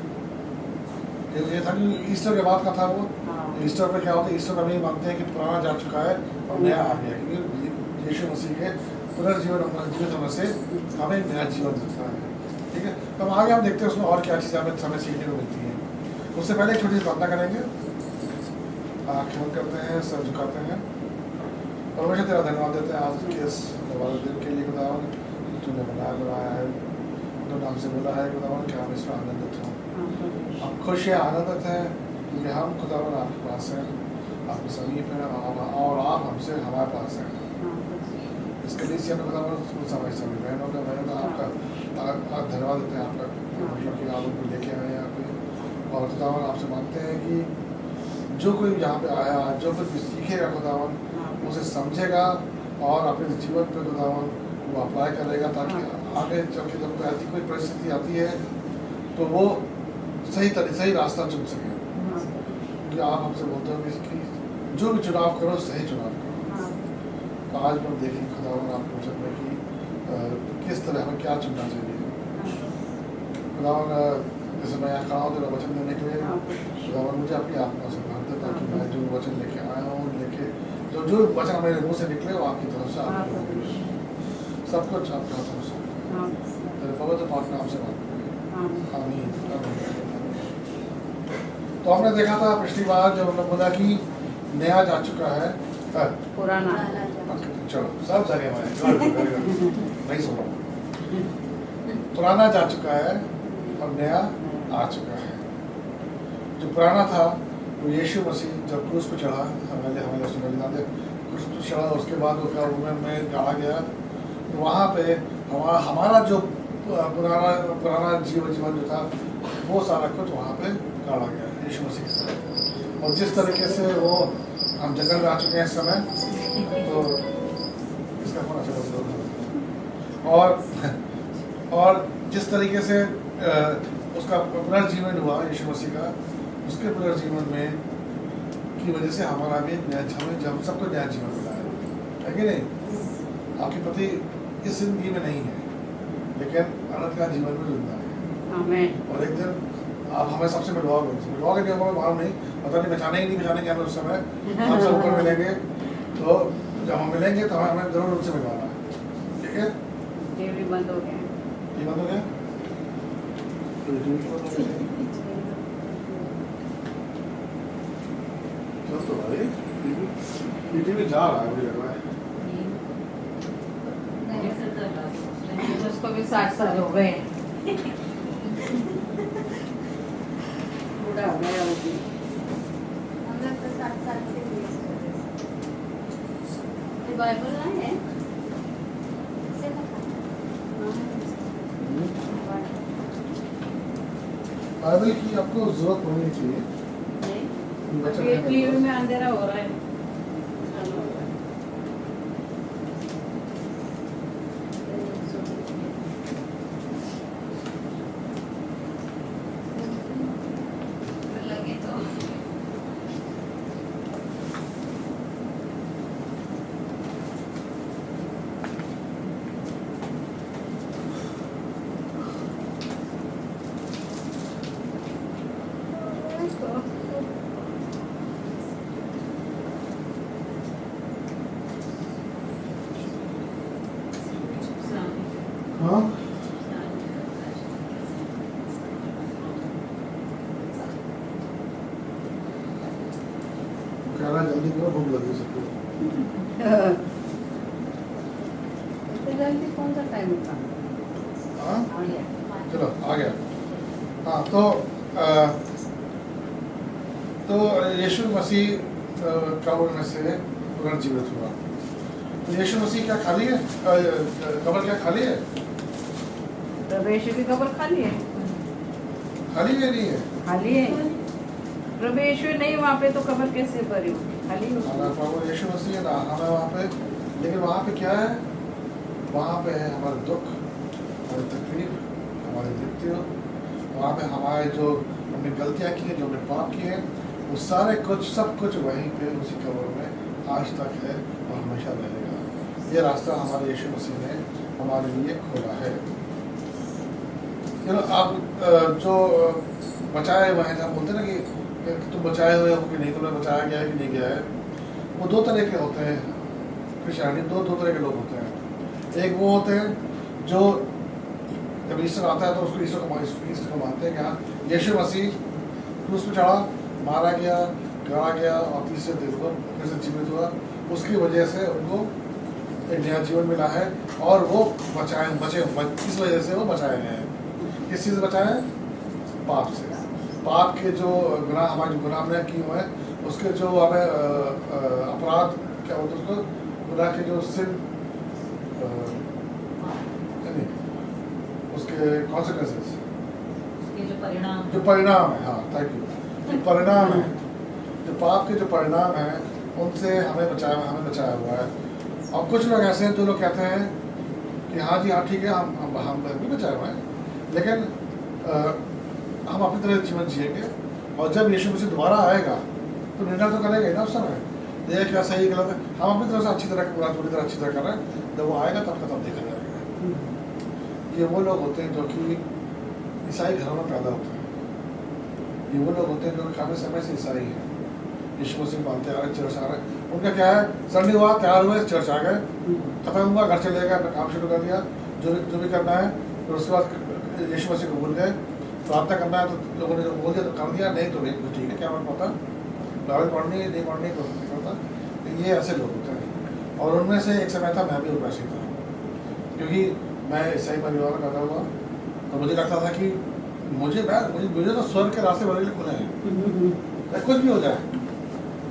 ये था कि ईस्टर के बाद का था वो। हाँ। ईस्टर पे क्या होता है, ईस्टर में हम ये मानते हैं कि पुराना जा चुका है और नया आ गया, क्योंकि यीशु मसीह के पुनर्जीवन जीवित होने से हमें एक नया जीवन मिलता है। ठीक है, तो हम आगे हम देखते हैं उसमें और क्या चीज़ें हमें सीखने को मिलती हैं। उससे पहले एक छोटी सी प्रार्थना करेंगे, आँखें बंद करते हैं, सर झुकाते हैं। परमेश्वर तेरा धन्यवाद देते हैं आज के इस वाले दिन के लिए खुदावन, तूने बनाया है, तो नाम से बोला है खुदावन कि हम इसमें आनंदित हों। हम खुश हैं, आनंदित हैं क्योंकि हम खुदावन आपके पास हैं, आपके समीप हैं और आप हमसे हमारे पास हैं। इसके लिए से हमें खुदावन समय सभी बहनों का बहनों आपका धन्यवाद देते हैं आपका परमेश्वर की आप उनको लेके आए यहाँ पे। और खुदावन आपसे मांगते हैं कि जो कोई यहाँ पे आया, जो कुछ भी सीखेगा खुदावन उसे समझेगा और अपने जीवन पे खुदावन वो अप्लाई करेगा, ताकि आगे चल के जब ऐसी कोई परिस्थिति आती है तो वो सही रास्ता चुन सके। क्योंकि आप हमसे बोलते हो कि जो भी चुनाव करो सही चुनाव करो। तो आज हम देखेंगे खुदावन आपके वचन में कि किस तरह हमें क्या चुनना चाहिए। खुदावन जैसे मैं यहाँ खड़ा हूँ तेरा वचन देने के लिए, खुदावन मुझे अपनी आत्मा से भर दे ताकि मैं जो वचन लेके आया हूँ जो वचन मेरे मुँह से निकले वो आपकी तरफ से आपको सब कुछ आपके हाथों में तेरे पवित्र पाक नाम से बात करें। आमीन। तो हमने देखा था पिछली बार जब हमने बोला कि नया जा चुका है, पुराना। चलो सब जगह नहीं सुन रहा। पुराना जा चुका है और नया आ चुका है। जो पुराना था वो यीशु मसीह जब क्रूस पे चढ़ा, हमें क्रूस पे चढ़ा, उसके बाद वो क्या में गाड़ा गया, तो वहाँ पे हमारा जो पुराना जीवन जो था वो सारा कुछ वहाँ पे गाड़ा गया यीशु मसीह के साथ। और जिस तरीके से वो हम जंगल में आ चुके हैं इस समय, तो इसका फोन अच्छा और जिस तरीके से उसका पुनर्जीवन हुआ यीशु मसीह का, उसके पुनर्जीवन में की वजह से हमारा भी नया हम सबको नया जीवन मिला है कि नहीं? आपके पति इस जिंदगी में नहीं है लेकिन अनंत का जीवन में जिंदा है। और एक दिन आप हमें सबसे मिलवाओगे नहीं, हमें मालूम नहीं, पता नहीं बचाने ही नहीं हमें उस समय हम सब ऊपर मिलेंगे। तो जब हम मिलेंगे तो हमें जरूर उनसे मिलवाना है। ठीक है, टीवी बंद हो गया। ये बंद हो गया, तो भाई टीवी जा रहा है, मुझे लग रहा है। उसको भी 60 साल हो गए, बूढ़ा हो गया वो भी। हम लोग तो 60 साल से यूज कर रहे हैं। बाइबल नहीं है इससे बाइबल की आपको जरूरत होनी चाहिए। टीवी में अंधेरा हो रहा है। हाँ कह रहा है जल्दी करो, भूख लगी से। जयंती कौन सा टाइम था? हाँ आ गया। चलो आ गया। हाँ तो यीशु मसीह कब्र में से पुनर्जीवित हुआ। तो यीशु मसीह क्या खाली है? कब्र क्या खाली है? प्रभु यीशु की कब्र खाली है। खाली है नहीं है? खाली है। प्रभु यीशु नहीं वहाँ पे तो कब्र कैसे भरी होगी? खाली होगी। हमारा प्रभु यीशु मसीह है ना हमें वहाँ पे, लेकिन वहाँ पे क्या है? वहाँ पे है हमारे दुख, हमारी तकलीफ, हमारी मृत्यु। वहाँ पे हमारे जो हमने गलतियाँ की हैं, जो हमने पाप किए हैं, वो सारे कुछ सब कुछ वहीं पे उसी कब्र में आज तक है और हमेशा रहेगा। ये रास्ता हमारे यीशु मसीह ने हमारे लिए खोला है। आप जो बचाए हुए हैं, हम बोलते हैं ना कि तुम बचाए हुए हो कि नहीं, तुम्हें बचाया गया है कि नहीं गया है, वो दो तरह के होते हैं। क्रिश्चियनिटी दो तरह के लोग होते हैं। एक वो होते हैं जो जब ईस्टर आता है तो उसको ईस्टर को मानते हैं कि हाँ यीशु मसीह क्रूस पे चढ़ा, मारा गया, गाड़ा गया और तीसरे दिन को फिर से जीवित हुआ। उसकी वजह से उनको एक नया जीवन मिला है और वो बचे इस वजह से वो बचाए गए हैं। किस चीज़ से बचाए? पाप से। पाप के जो गुनाह हमारे जो गुनाह हमने किए हुए हैं, उसके जो हमें अपराध क्या बोलते हैं उसको, गुनाह के जो सिन उसके कॉन्सिक्वेंसेस, उसके जो परिणाम है, हाँ थैंक यू, जो परिणाम है, जो पाप के जो परिणाम है उनसे हमें बचाया हुआ है। और कुछ लोग ऐसे हैं जो लोग कहते हैं कि हाँ जी हाँ ठीक है, हम भी बचाए हुए हैं, लेकिन हम अपनी तरह जीवन जिएंगे और जब यीशु मसीह दोबारा आएगा तो निर्णय तो करेगा ही ना उस समय, ये क्या सही गलत है। हम अपनी तरफ से अच्छी तरह पूरी तरह अच्छी तरह कर रहे हैं, जब वो आएगा तब देखा जाएगा। ये वो लोग होते हैं जो कि ईसाई घरों में पैदा होते हैं। ये वो लोग होते हैं जो काफ़ी समय से ईसाई हैं, यीशु मसीह मानते आ रहे, चर्च आ रहे। उनका क्या है, संडे हुआ, तैयार हुए, चर्च आ गए, खत्म हुआ, घर चले गए, अपना काम शुरू कर दिया, जो भी करना है। फिर उसके बाद यीशु मसीह को भूल गए। प्रार्थना करना है तो लोगों ने जो बोल दिया तो कर दिया, नहीं तो नहीं, ठीक है, क्या पता बाइबल पढ़नी है नहीं पढ़नी को नहीं पता। ये ऐसे लोग होते हैं। और उनमें से एक समय था मैं भी वैसे ही था, क्योंकि मैं ईसाई परिवार में पैदा हुआ तो मुझे लगता था कि मुझे तो स्वर्ग के रास्ते बड़े खुले हैं, मैं कुछ भी हो जाए,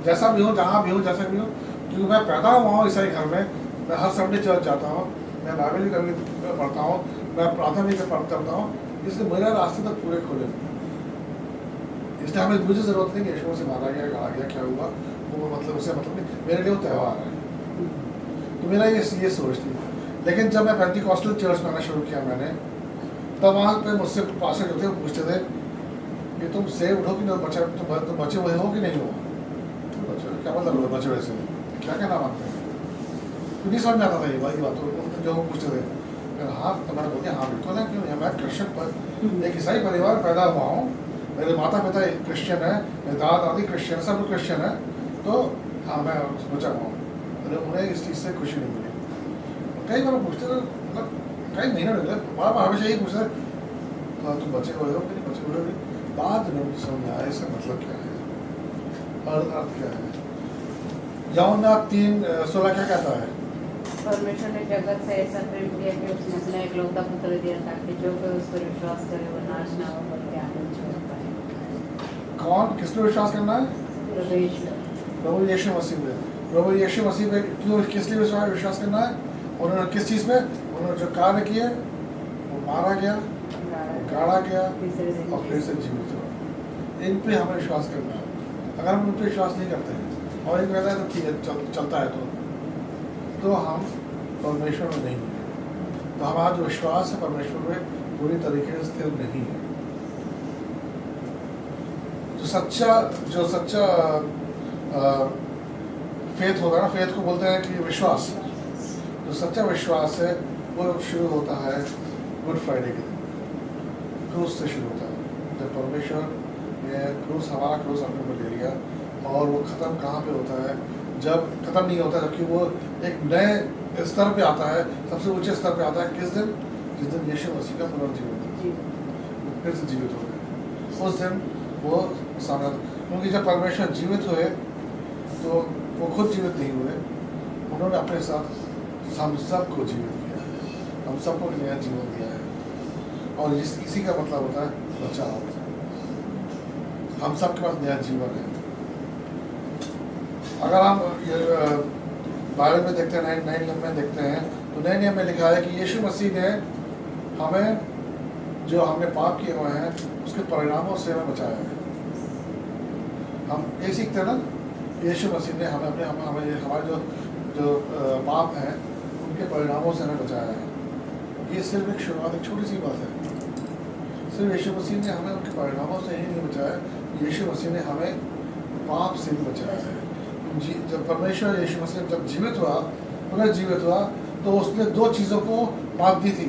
जैसा भी हो, जहाँ भी हो, जैसा भी हो। क्योंकि मैं पैदा हुआ हूँ ईसाई घर में, मैं हर संडे चर्च जाता हूँ, मैं बाइबल भी कभी पढ़ता हूँ, मैं प्रार्थना भी करता हूँ, इसलिए मेरे रास्ते तक पूरे खुले। इसलिए हमें मुझे ज़रूरत नहीं कि यीशु से मारा गया, गाड़ा गया, क्या हुआ, वो मतलब उससे मतलब नहीं, मेरे लिए वो त्यौहार है। तो मेरा ये सोच थी। लेकिन जब मैं पेंटिकॉस्टल चर्च में आना शुरू किया मैंने, तब वहाँ पे मुझसे पास्टर जो थे वो पूछते थे कि तुम सेव्ड हो कि नहीं, तुम बचे हुए हो कि नहीं हो। क्या मतलब बचे हुए से क्या कहना मानते हैं, तो नहीं समझ में आता था ये बात जो वो पूछते थे। हाँ तो मैंने बोल दिया हाँ बिल्कुल है, क्यों, मैं क्रिश्चियन पर एक ईसाई परिवार में पैदा हुआ हूँ, मेरे माता पिता क्रिश्चियन है, मेरे दादा दादी क्रिश्चियन, सब लोग क्रिश्चियन है, तो हाँ मैं बचा हुआ हूँ। तो उन्हें इस चीज़ से खुशी नहीं मिली। कई बार पूछते थे, मतलब कई महीने निकले, बार हमेशा यही पूछते हाँ तुम बचे हुए हो कि नहीं बचे हुए, बाद में समझ में आया इसका मतलब क्या है, अर्थ क्या है। यूहन्ना 3:16 क्या कहता है? परमेश्वर ने जगत से ऐसा प्रेम किया कि उसने अपना एकलौता पुत्र दिया ताकि जो कोई उस पर विश्वास करे वो नाश ना हो बल्कि आनंद छोड़ पाए। कौन किस पे विश्वास करना है? प्रभु यीशु मसीह पे। प्रभु यीशु मसीह पे क्यों, किस लिए विश्वास करना है? उन्होंने किस चीज़ पे, उन्होंने जो कार्य किए, वो मारा गया, गाड़ा गया और फिर से जीवित हुआ, इन पे हमें विश्वास करना है। अगर हम उन पर विश्वास नहीं करते हैं और इन कहता है तो ठीक है चलता है तो हम परमेश्वर में नहीं है। तो हमारा जो विश्वास है परमेश्वर में पूरी तरीके से स्थिर नहीं है। जो सच्चा फेथ होगा ना, फेथ को बोलते हैं कि विश्वास, जो सच्चा विश्वास है वो शुरू होता है गुड फ्राइडे के दिन, क्रूस से शुरू होता है। जब परमेश्वर ने हमारा क्रूस अपने ऊपर ले लिया, और वो ख़त्म कहाँ पे होता है? जब ख़त्म नहीं होता, जबकि वो एक नए स्तर पे आता है, सबसे ऊंचे स्तर पे आता है। किस दिन? जिस दिन यीशु मसीह का पुनर्जीवन फिर से जीवित हो गए, उस दिन वो सामने। क्योंकि जब परमेश्वर जीवित हुए तो वो खुद जीवित नहीं हुए, उन्होंने अपने साथ हम सबको जीवित किया। हम सबको नया जीवन दिया है, और इसी का मतलब होता है बचाव। हम सबके पास नया जीवन है। अगर हम बाइबल में देखते हैं, नए नियम में देखते हैं, तो नए नियम में लिखा है कि यीशु मसीह ने हमें, जो हमने पाप किए हुए हैं उसके परिणामों से हमें बचाया है। हम ये सीखते हैं ना, यीशु मसीह ने हमें हमारे जो पाप हैं उनके परिणामों से हमें बचाया है। ये सिर्फ एक शुरुआत, एक छोटी सी बात है। सिर्फ यीशु मसीह ने हमें उनके परिणामों से ही नहीं बचाया, यीशु मसीह ने हमें पाप से भी बचाया है। जब परमेश्वर यीशु मसीह जब जीवित हुआ, पुनर्जीवित हुआ, तो उसने दो चीज़ों को मात दी थी।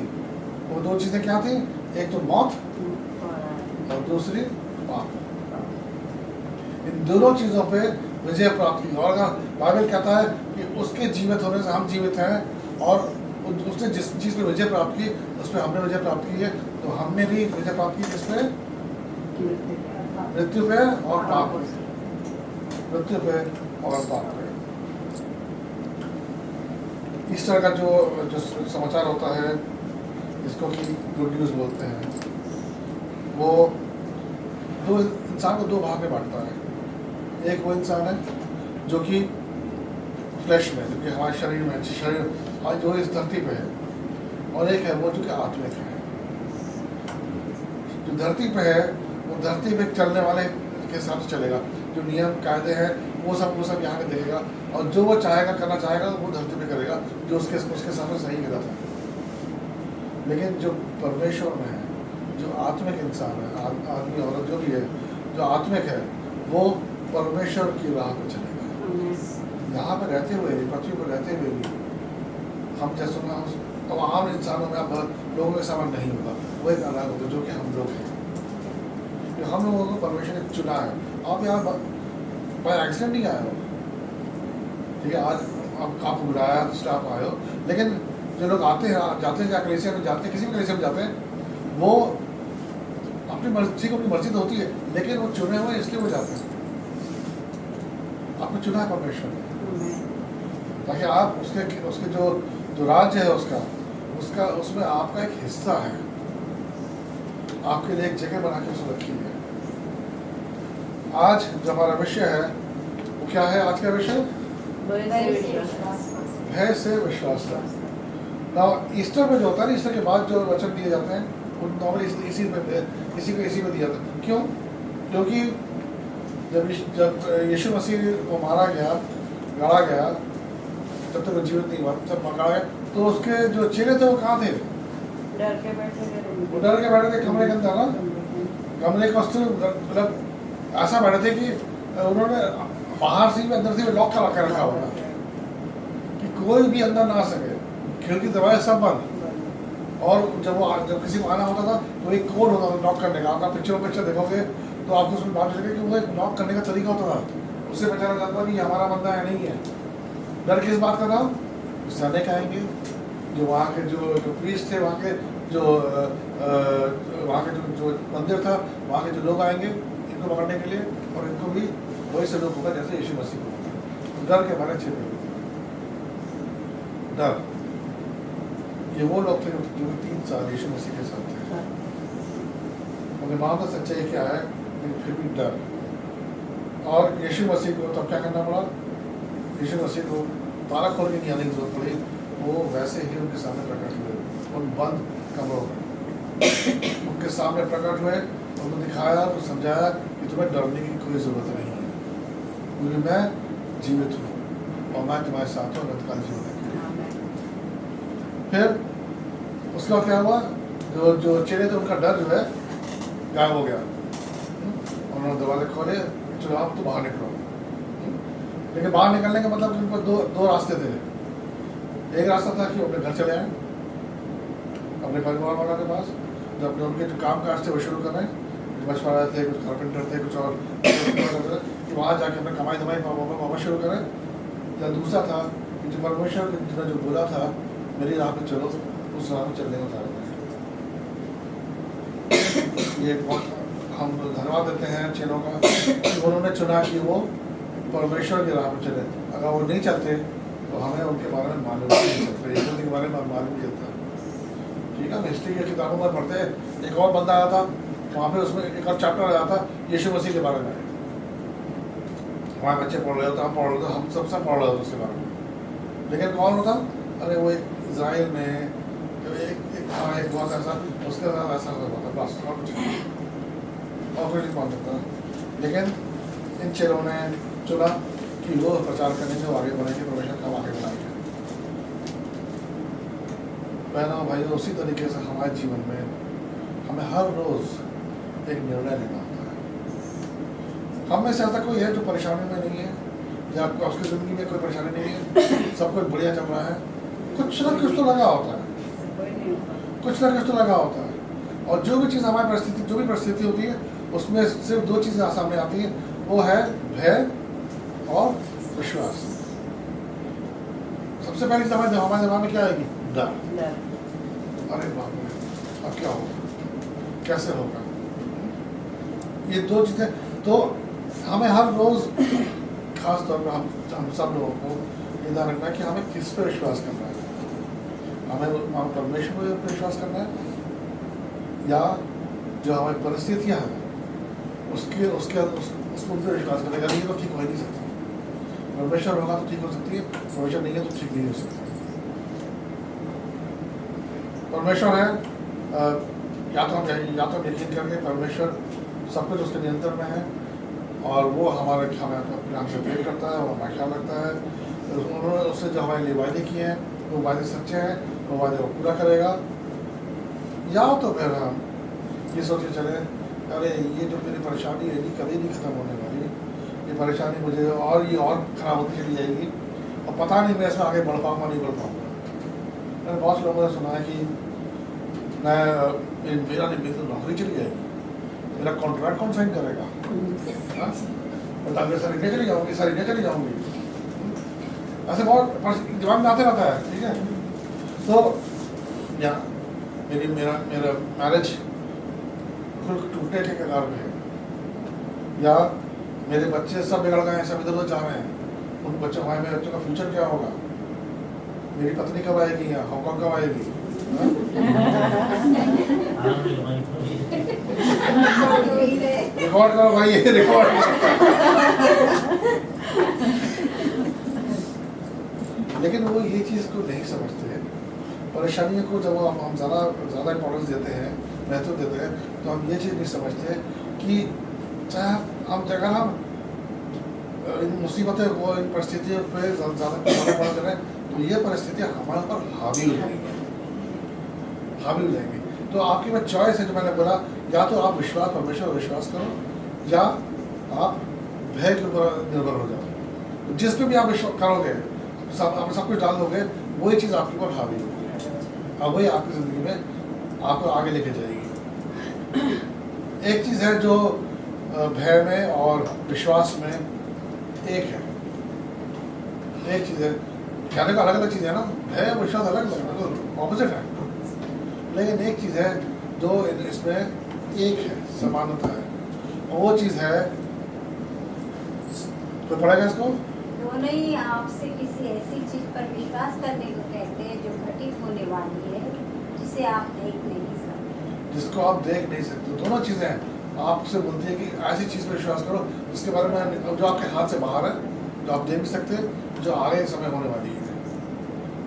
वो दो चीज़ें क्या थी? एक तो मौत और दूसरी पाप। इन दोनों चीज़ों पे विजय प्राप्त की। और बाइबल कहता है कि उसके जीवित होने से हम जीवित हैं, और उसने जिस चीज़ पे विजय प्राप्त की उस पर हमने विजय प्राप्त की है। तो हमने भी विजय प्राप्त की किस पे? मृत्यु पे और पाप पे। मृत्यु पे और पाप पे। ईस्टर का जो समाचार होता है, इसको कि गुड न्यूज़ बोलते हैं, वो दो इंसान को दो भाग में बांटता है। एक वो इंसान है जो कि फ्लैश में, जो कि हमारे शरीर में, शरीर जो इस धरती पे है, और एक है वो जो कि आत्मिक है। जो धरती पे है वो धरती पे चलने वाले के हिसाब से चलेगा, जो नियम कायदे हैं वो सब यहाँ पे देखेगा, और जो वो चाहेगा, करना चाहेगा वो धरती पे करेगा, जो उसके हिसाब से सही गलत है। लेकिन जो परमेश्वर में है, जो आत्मिक इंसान है, आदमी औरत जो भी है, जो आत्मिक है, वो परमेश्वर की राह पे चलेगा। यहाँ पे रहते हुए, पृथ्वी पर रहते हुए भी हम जैसे अब आम इंसानों में अब लोगों के समान नहीं होगा, वो एक अलग होगा जो कि हम लोग हैं। हम लोगों को परमेश्वर ने चुना है। आप यहाँ बाय एक्सीडेंट नहीं आए हो, ठीक है? आज आपको बुलाया तो इसलिए आप आए हो। लेकिन जो लोग आते हैं, जाते हैं, कलीसिया में जाते हैं, किसी भी कलीसिया में जाते हैं, वो अपनी मर्जी को, अपनी मर्जी तो होती है, लेकिन वो चुने हुए इसलिए वो जाते हैं। आपने चुना है परमेश्वर ने, ताकि आप उसके जो राज्य है उसका उसमें आपका एक हिस्सा है। आपके लिए एक जगह बना के उसने रखी है। आज जो हमारा विषय है वो क्या है? आज का विषय भय से विश्वास का। ना ईस्टर में जो होता है ना, ईस्टर के बाद जो वचन दिए जाते हैं वो नॉर्मली इसी में दिया जाता है। क्यों? क्योंकि जब यीशु मसीह को मारा गया, गाड़ा गया, जब तक वो जीवित नहीं हुआ, जब पकड़ा गया, तो उसके जो चेहरे थे वो कहाँ थे? डर के बैठे थे कमरे के अंदर ना। कमरे का मतलब ऐसा बैठे थे कि उन्होंने बाहर से भी अंदर से भी लॉक करा के रखा हुआ कि कोई भी अंदर ना आ सके। खिड़की दरवाजे सब बंद। और जब किसी को आना होता था तो एक कोड होता था लॉक करने का। आप पिक्चर देखोगे तो आपको उसमें बात चलेगी कि वो एक लॉक करने का तरीका होता था, उससे पहचाना जाता था कि हमारा बंदा है नहीं है। डर किस बात का था? सैनिक आएंगे, जो वहाँ के जो प्रीस्ट थे, वहाँ के जो मंदिर था, वहाँ के जो लोग आएंगे इनको पकड़ने के लिए, और इनको भी वही से लोग होगा जैसे यीशु मसीह को। डर के बारे छिपे हुए थे। डर, ये वो लोग थे जो 3 साल यीशु मसीह के साथ थे। उन्हें मालूम था सच्चाई क्या है, लेकिन फिर भी डर। और यीशु मसीह को तब क्या करना पड़ा? यीशु मसीह को ताला खोल के नहीं आने की जरूरत पड़ी, वो वैसे ही उनके सामने प्रकट हुए, उन बंद कमरों में उनके सामने प्रकट हुए। उन्होंने दिखाया, तो समझाया कि तुम्हें डरने की कोई ज़रूरत नहीं है, क्योंकि मैं जीवित हूँ और मैं तुम्हारे साथ हूँ अनंतकाल जीवन के लिए। फिर उसका क्या हुआ? जो चेहरे थे उनका डर जो है गायब हो गया। उन्होंने दरवाजे खोले, चलो आप तो बाहर निकलो। लेकिन बाहर निकलने का मतलब कि उनको दो रास्ते थे। एक रास्ता था कि अपने घर चले आए, अपने परिवार वालों के पास, जो अपने उनके जो काम काज थे वो शुरू कर रहे हैं। कुछ मछुआरे थे, कुछ कारपेंटर थे, कुछ और कि वहाँ जाके अपने कमाई धमाई वापस शुरू करें। या दूसरा था कि जो परमेश्वर ने जो बोला था मेरी राह पे चलो, उस राह पे चलने को तैयार हैं। ये बहुत हम धन्यवाद देते हैं चेलों का कि उन्होंने चुना कि वो परमेश्वर की राह पे चले। अगर वो नहीं चलते तो हमें उनके बारे में मालूम नहीं चलता, यीशु के बारे में मालूम नहीं चलता। ठीक है, हम हिस्ट्री की किताबों में पढ़ते हैं, एक और बंदा आया था वहाँ पे, उसमें एक और चैप्टर आया था यीशु मसीह के बारे में। हमारे बच्चे पढ़ रहे होते, हम पढ़ रहे थे, हम सब पढ़ रहे होते उसके बारे में। लेकिन कौन होता? अरे वो एक इजराइल में एक बहुत ऐसा, उसके साथ ऐसा हुआ था, बस और कुछ नहीं पहुँच सकता। लेकिन इन चेलों ने चुना कि वो प्रचार करने के आगे बढ़ेंगे, प्रोफेशन कब आगे बढ़ाएंगे। बहनों भाइयों, उसी तरीके से हमारे जीवन में हमें हर रोज़ एक निर्णय लेना होता है। हम में से ऐसा कोई है जो परेशानी में नहीं है, या आपको उसकी ज़िंदगी में कोई परेशानी नहीं है, सब कुछ बढ़िया चल रहा है? कुछ ना कुछ तो लगा होता है, कुछ ना कुछ तो लगा होता है। और जो भी चीज़ हमारी परिस्थिति, जो भी परिस्थिति होती है, उसमें सिर्फ दो चीज़ें सामने आती हैं, वो है भय और विश्वास। सबसे पहली चीज़ हमारे दिमाग में क्या आएगी? डर। अरे बाप रे, अब क्या होगा, कैसे होगा? ये दो चीज़ें तो हमें हर रोज़, खास तौर पर हम सब लोगों को ये ध्यान रखना है कि हमें किस पर विश्वास करना है। हमें परमेश्वर पर विश्वास करना है, या जो हमारी परिस्थितियाँ हैं उसके उस पर विश्वास करना है। ये तो ठीक हो ही नहीं सकता। परमेश्वर होगा तो ठीक हो सकती है, परमेश्वर नहीं है तो ठीक नहीं हो सकती। परमेश्वर है, या तो हम यकीन करेंगे परमेश्वर सब कुछ उसके नियंत्रण में है, और वो हमें अपने आप से प्रेम करता है, वो हमारा ख्याल रखता है। उन्होंने उससे जो हमारे लिए वायदे किए हैं वो वायदे सच्चे हैं, वो वायदे को पूरा करेगा। या तो फिर हम ये सोचते चले, अरे ये जो मेरी परेशानी है ये कभी नहीं ख़त्म होने वाली, ये परेशानी मुझे और ख़राब होती चली जाएगी, और पता नहीं मैं इसमें आगे बढ़ पाऊँगा नहीं बढ़ पाऊँगा। मैंने बहुत लोगों ने सुना है कि मेरा नौकरी चली जाएगी, मेरा कॉन्ट्रैक्ट कौन साइन करेगा, मैं सारी चली जाऊँगी। ऐसे बहुत दिमाग में आते रहता है, ठीक है। तो या मेरा मैरिज टूटने के कगार पे है, या मेरे बच्चे सब बिगड़ गए हैं, सब इधर उधर जा रहे हैं, उन बच्चों मेरे बच्चों का फ्यूचर क्या होगा, मेरी पत्नी कब आएगी, या हांगकांग कब आएगी। रिकॉर्ड करो भाई, ये रिकॉर्ड। लेकिन वो ये चीज़ को नहीं समझते। परेशानियों को जब हम ज़्यादा इम्पोर्टेंस देते हैं, महत्व देते हैं, तो हम ये चीज़ नहीं समझते कि चाहे हम इन मुसीबतें को, इन परिस्थितियों पे ज़्यादा पड़ रहे हैं, तो ये परिस्थितियाँ हमारे पर हावी हो जाएंगी। तो आपके पास चॉइस है, जो मैंने बोला, या तो आप परमेश्वर विश्वास करो, या आप भय के ऊपर निर्भर हो जाओ। तो जिस पे भी आप विश्वास करोगे, आप सब कुछ डाल दोगे, वही चीज़ आपके ऊपर हावी होगी, और वही आपकी ज़िंदगी में आपको आगे लेके जाएगी। एक चीज़ है जो भय में और विश्वास में एक है, एक चीज़ है, कहने का अलग अलग चीज़ है ना, भय और विश्वास अलग अलग ऑपोजिट है। लेकिन एक चीज़ है जो इसमें एक है, समानता है, और वो चीज़ है, तो पढ़ेगा इसको, दोनों ही आपसे किसी ऐसी चीज पर विश्वास करने को कहते हैं जो घटित होने वाली है, जिसे आप देख नहीं सकते। जिसको आप देख नहीं सकते। दोनों चीज़ें हैं, आपसे बोलती है कि ऐसी चीज़ पर विश्वास करो जिसके बारे में, जो आपके हाथ से बाहर है, जो आप देख नहीं सकते, जो आगे समय होने वाली है।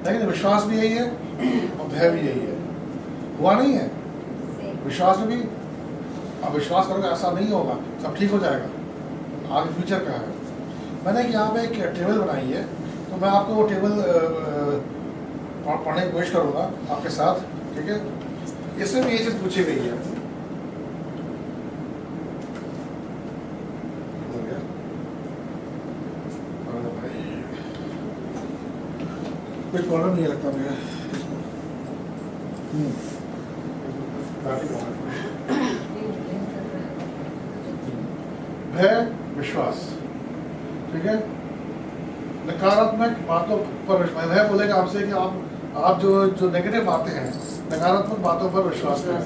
लेकिन विश्वास भी यही है और भय भी यही है, हुआ नहीं है। विश्वास में भी आप विश्वास करोगे ऐसा नहीं होगा, सब ठीक हो जाएगा, आगे फ्यूचर का है। मैंने यहाँ पे एक टेबल बनाई है, तो मैं आपको वो टेबल पढ़ने की कोशिश करूँगा आपके साथ, ठीक है। इसमें भी ये चीज़ पूछी गई है। कुछ प्रॉब्लम नहीं लगता मुझे। भय विश्वास, ठीक है। नकारात्मक बातों पर भय बोलेगा आपसे कि आप जो नेगेटिव बातें हैं, नकारात्मक बातों पर विश्वास करें।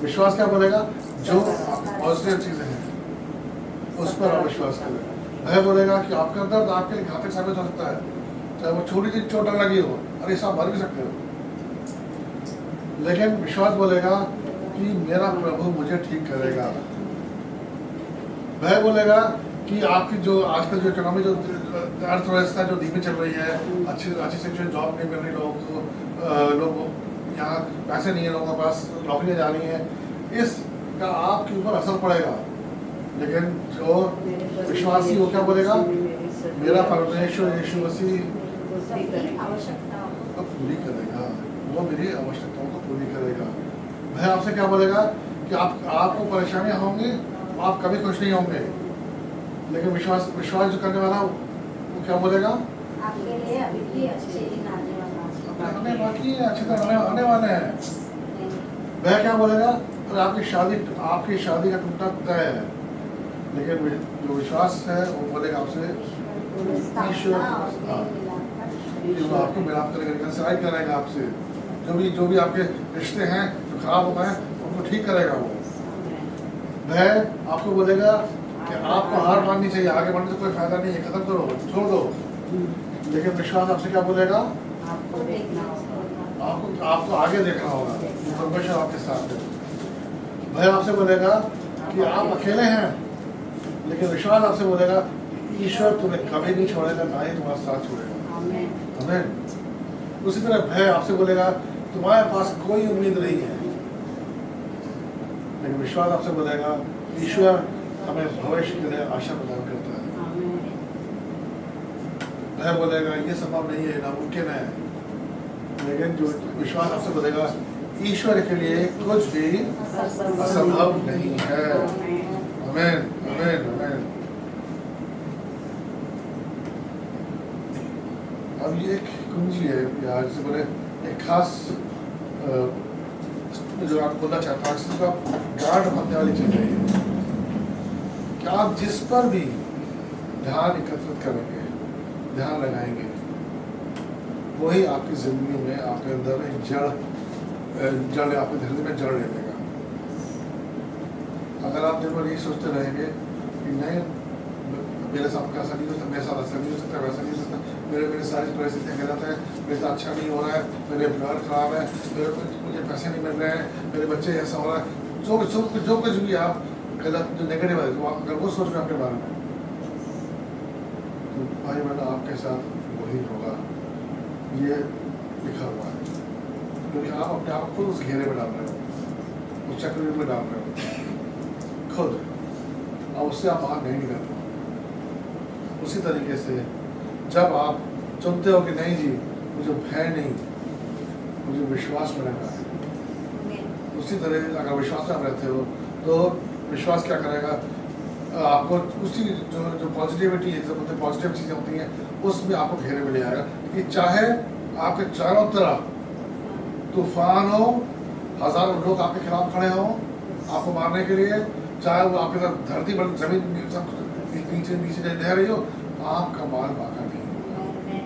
विश्वास क्या बोलेगा, जो पॉजिटिव चीज़ें हैं उस पर आप विश्वास करें। भय बोलेगा कि आपका दर्द आपके लिए घातक साबित हो सकता है, चाहे वो छोटी सी चोट लगी हो, अरे साहब मर भी सकते हो, लेकिन विश्वास बोलेगा कि मेरा प्रभु मुझे ठीक करेगा। भय बोलेगा कि आपकी जो आजकल जो इकोनॉमी जो अर्थव्यवस्था जो धीमी चल रही है, अच्छी अच्छी सिचुएशन, जॉब नहीं मिल रही लोगों को, लोग यहाँ पैसे नहीं है, लोगों के पास नौकरियाँ जा रही हैं, इसका आपके ऊपर असर पड़ेगा। लेकिन जो विश्वासी वो क्या बोलेगा, मेरा परमेश्वर यीशु मसीह आवश्यकता को पूरी करेगा, वो मेरी आवश्यकताओं को पूरी करेगा। वह आपसे क्या बोलेगा कि आपको परेशानियां होंगी, आप कभी खुश नहीं होंगे, लेकिन विश्वास जो करने वाला वो क्या बोलेगा, आपके लिए अभी भी अच्छे दिन आने हमें बाकी अच्छे दिन आने वाले हैं। वह क्या बोलेगा, और आपकी शादी का टूटना तय है, लेकिन जो विश्वास है वो बोलेगा आपसे ईश्वर कि वो आपको मिलाप करेगा, रिकंसिलाइज करेगा आपसे, जो भी आपके रिश्ते हैं जो खराब हो गए उनको ठीक करेगा। वो वह आपको बोलेगा कि आपको हार माननी चाहिए, आगे बढ़ने से कोई फायदा नहीं है, खत्म करो, छोड़ दो। लेकिन विश्वास आपसे क्या बोलेगा, आपको देखना होगा, आपको आगे देखना होगा, परमेश्वर आपके साथ है। वह आपसे बोलेगा कि आप अकेले हैं, लेकिन विश्वास आपसे बोलेगा ईश्वर तुम्हें कभी नहीं छोड़ेगा, ना ही तुम्हारा साथ छोड़ेगा। आमीन। उसी तरह भय आपसे बोलेगा तुम्हारे पास कोई उम्मीद नहीं है, लेकिन विश्वास आपसे बोलेगा ईश्वर हमें भविष्य के लिए आशा प्रदान करता है। भय बोलेगा ये संभव नहीं है, नामुमकिन है, लेकिन जो विश्वास आपसे बोलेगा ईश्वर के लिए कुछ भी असंभव नहीं है। आमीन, आमीन, आमीन। अब ये एक कुंजी है यार, जैसे बोले एक खास जो आप बोलना चाहता हूँ, इसका गांठ बनने वाली चीज है ये कि आप जिस पर भी ध्यान एकत्रित करेंगे, ध्यान लगाएंगे, वही आपकी जिंदगी में आपके अंदर एक जड़ आपके धरती में जड़ ले लेगा। अगर आप दिन भर यही सोचते रहेंगे कि नहीं मेरे साथ ऐसा नहीं हो सकता, मेरे साथ ऐसा नहीं हो सकता, वैसा नहीं हो सकता, मेरे सारी परिस्थितियाँ गलत है, मेरे साथ अच्छा नहीं हो रहा है, मेरे व्यवहार खराब है, मुझे पैसे नहीं मिल रहे हैं, मेरे बच्चे ऐसा हो रहा है, जो कुछ भी आप गलत जो नेगेटिव है, तो अगर वो सोच रहे अपने बारे में, तो भाई बहन आपके साथ वही होगा, ये लिखा हुआ है। क्योंकि आप अपने आप खुद उस घेरे में डाल रहे हो, उस चक्रव्यूह में डाल रहे हो खुद, और उससे आप बाहर नहीं निकल पाओ। उसी तरीके से जब आप चुनते हो कि नहीं जी मुझे भय नहीं, मुझे विश्वास में रहना है, उसी तरह अगर विश्वास में रहते हो तो विश्वास क्या करेगा, आपको उसी जो पॉजिटिविटी है, जो बोलते पॉजिटिव चीज़ें होती हैं, उसमें आपको घेरे में ले आएगा कि चाहे आपके चारों तरफ तूफान हो, हजारों लोग आपके खिलाफ खड़े हों आपको मारने के लिए, चाहे वो आपके साथ धरती पर जमीन सब नीचे नीचे दे रही हो, आपका माल बाका नहीं।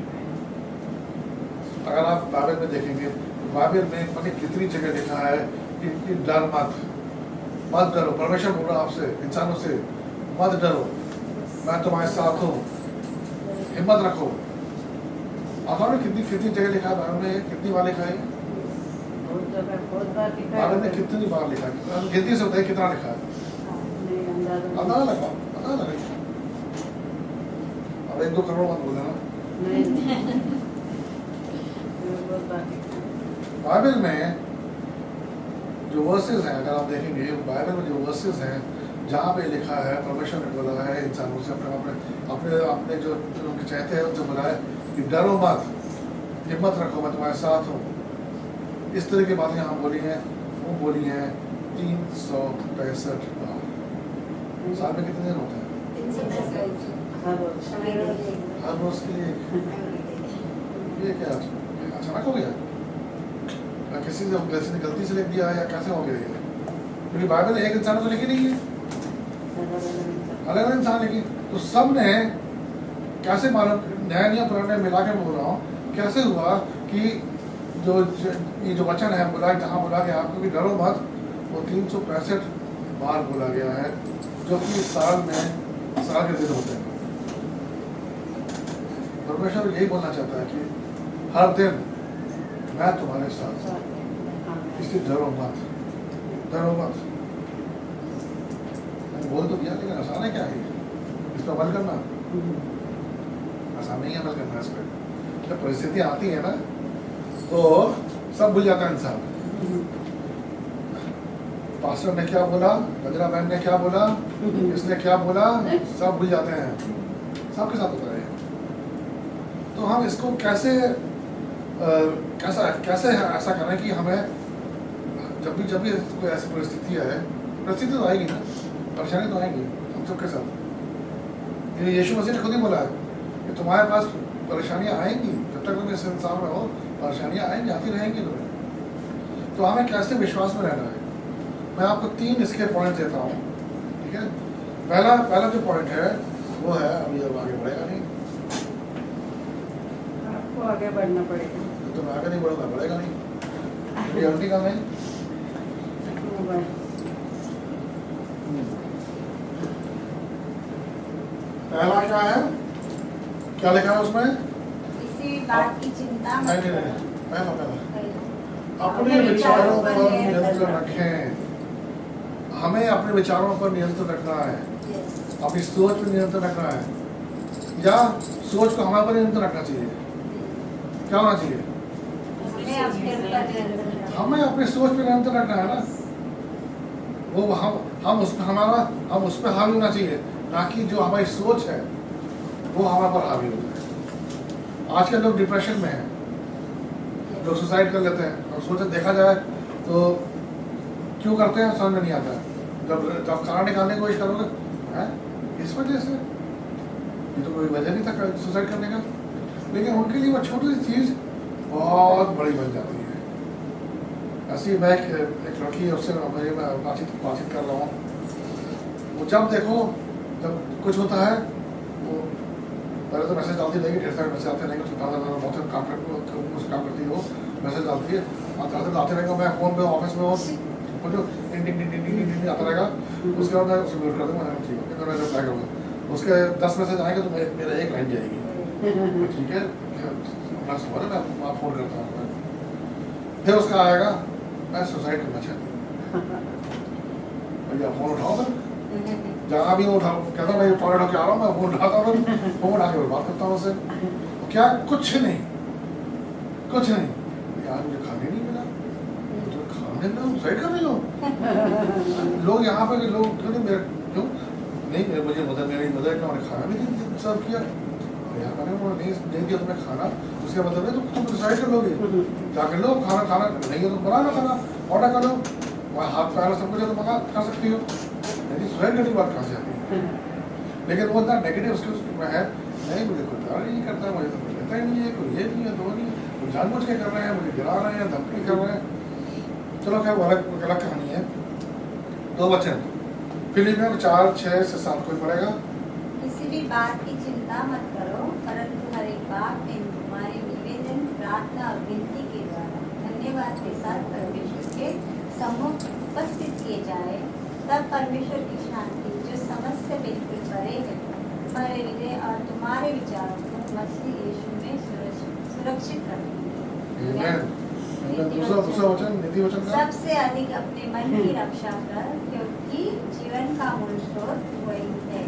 अगर आप बाइबल में देखेंगे, बाइबल में पता कितनी जगह लिखा है कि डर मत डरो, परमेश्वर बोल रहा आपसे, इंसानों से, मत डरो, मैं तुम्हारे साथ हूँ, हिम्मत रखो। आपने कितनी जगह लिखा है बाइबल में, कितनी बार लिखा है बाइबल में, कितनी बार लिखा है, गिनती से होता है कितना लिखा है, अंदाजा लगा। अब 1-2 करोड़ मत बोल देना। बाइबल में जो वर्सेस हैं, अगर आप देखेंगे बाइबल में जो वर्सेस हैं जहाँ पे लिखा है परमेश्वर ने बोला है इंसानों से, अपने जो उनके चाहते हैं उनसे बोला है कि डरो मत, हिम्मत रखो, मैं तुम्हारे साथ हूँ। इस तरह की बातें यहाँ बोली हैं, वो बोली हैं 365 बार। साल में कितने दिन होते हैं? हर रोज के लिए। ये क्या अचानक हो गया, या किसी ने गलती से लिख दिया या कैसे हो गया ये? क्योंकि बाइबल एक इंसान तो लिखी नहीं है, अलग अलग इंसान लिखी, तो सब ने कैसे मालूम, नया नियम पुराने मिला के बोल रहा हूँ, कैसे हुआ कि ये जो वचन है बोला, जहाँ बोला गया आपको कि डरो मत, वो 365 बार बोला गया है, जो कि साल के दिन होते हैं। परमेश्वर यही बोलना चाहता है कि हर दिन मैं तुम्हारे साथ, इसलिए डरो मत, डरो मत। मैंने बोल तो दिया, लेकिन आसान है क्या है इस पर अमल करना? आसान नहीं है अमल करना इस पर। जब परिस्थिति आती है ना तो सब भूल जाता है इंसान। पास्टर ने क्या बोला, गजरा बहन ने क्या बोला, इसने क्या बोला, सब भूल जाते हैं। सबके साथ होता है। तो हम इसको कैसे कैसे ऐसा करें कि हमें जब भी कोई ऐसी परिस्थिति है, परिस्थिति तो आएगी ना, परेशानी तो आएगी हम सबके साथ। ये यीशु मसीह ने खुद ही बोला है कि तुम्हारे पास परेशानियां आएंगी, जब तक तुम इस संसार में हो परेशानियां आएंगी, आती रहेंगी तुम्हें। तो हमें कैसे विश्वास में रहना है? मैं आपको 3 इसके पॉइंट देता हूँ, ठीक है। पहला जो पॉइंट है वो है, अभी अब आगे बढ़ेगा नहीं, आपको आगे बढ़ना पड़ेगा। तो मैं आगे नहीं बढ़ूंगा, बढ़ेगा नहीं, गारंटी का नहीं। पहला क्या है, क्या लिखा है उसमें? किसी बात की चिंता मत नहीं, करो। पहला अपने विचारों पर नियंत्रण रखें। हमें अपने विचारों पर नियंत्रण रखना है, अपनी सोच पर नियंत्रण रखना है, या सोच को हमारे पर नियंत्रण रखना चाहिए। क्या होना चाहिए? हमें अपनी सोच पर नियंत्रण रखना है ना। वो हम उस पर हावी होना चाहिए, ना कि जो हमारी सोच है वो हमारे पर हावी हो जाए। आजकल लोग डिप्रेशन में हैं, लोग सुसाइड कर लेते हैं। और सोचा देखा जाए तो क्यों करते हैं समझ में नहीं आता। जब खाना निकालने की कोशिश करोगे, है इस वजह से, ये तो कोई वजह नहीं था सुसाइड करने का, लेकिन उनके लिए वो छोटी सी चीज़ बहुत बड़ी बन जाती है। ऐसी मैं एक लड़की है, उससे मैं बातचीत कर रहा हूँ। वो जब देखो, जब कुछ होता है वो पहले तो मैसेज डालती रहेगी, ढेर सारे मैसेज आते रहेंगे, तो बहुत काम करती हो, मैसेज डालती है, आते रहेंगे। मैं फ़ोन पे ऑफिस में वो जो टिंग आता रहेगा, उसके बाद मैं उसे म्यूट कर दूँगा, ठीक है, फिर मैं रिप्लाई करूँगा। उसके 10 मैसेज आएंगे तो मेरा एक लाइन जाएगी, ठीक है, मैं समझ मैं फ़ोन करता हूँ। फिर उसका आएगा, मैं सुसाइड करना चाहती हूँ। भैया फ़ोन उठाओ, फिर जहाँ भी उठाओ, कहता हूँ मैं टॉयलेट होकर आ रहा हूँ, मैं फ़ोन उठाता हूँ, फ़ोन उठा के बात करता हूँ उससे। क्या कुछ नहीं यार, मुझे खाने नहीं मिला, तो खाने ना सुसाइड कर रही हो। लोग यहाँ पे लोग क्यों नहीं, मुझे मेरी मदर ने खाना भी नहीं सर्व किया यार, मैंने नहीं दिया तुम्हें खाना, उसका मतलब है तुम सुसाइड कर लोगे। जाकर लो खाना नहीं है तो बना लो, खाना ऑर्डर कर लो, वहाँ हाथ पैर सब कुछ है तो मंगा खा सकती हो। नहीं सुसाइड करने की बात कहाँ से आती है? लेकिन वो इतना नेगेटिव उसके है, नहीं मुझे कोई प्यार नहीं करता, मुझे तो कोई लेता ही नहीं है, कोई ये नहीं है, तो नहीं है, वो जानबूझ के कर रहे हैं, मुझे गिरा रहे हैं, धमकी कर रहे हैं। चलो क्या अलग कहानी है। 2 वचन फिलिपियों 4:6-7 कोई पढ़ेगा? किसी भी बात की चिंता मत करो, परंतु हर एक बात में तुम्हारे निवेदन, प्रार्थना और विनती के द्वारा धन्यवाद के साथ परमेश्वर के सम्मुख उपस्थित किए जाए। तब परमेश्वर की शांति, जो समझ से बिल्कुल परे है, तुम्हारे हृदय और तुम्हारे विचारों को मसीह यीशु में सुरक्षित रखेगी। दूसरा वचन, नीति वचन का सबसे अधिक अपने मन की रक्षा कर, क्योंकि जीवन का मूल स्रोत वही है।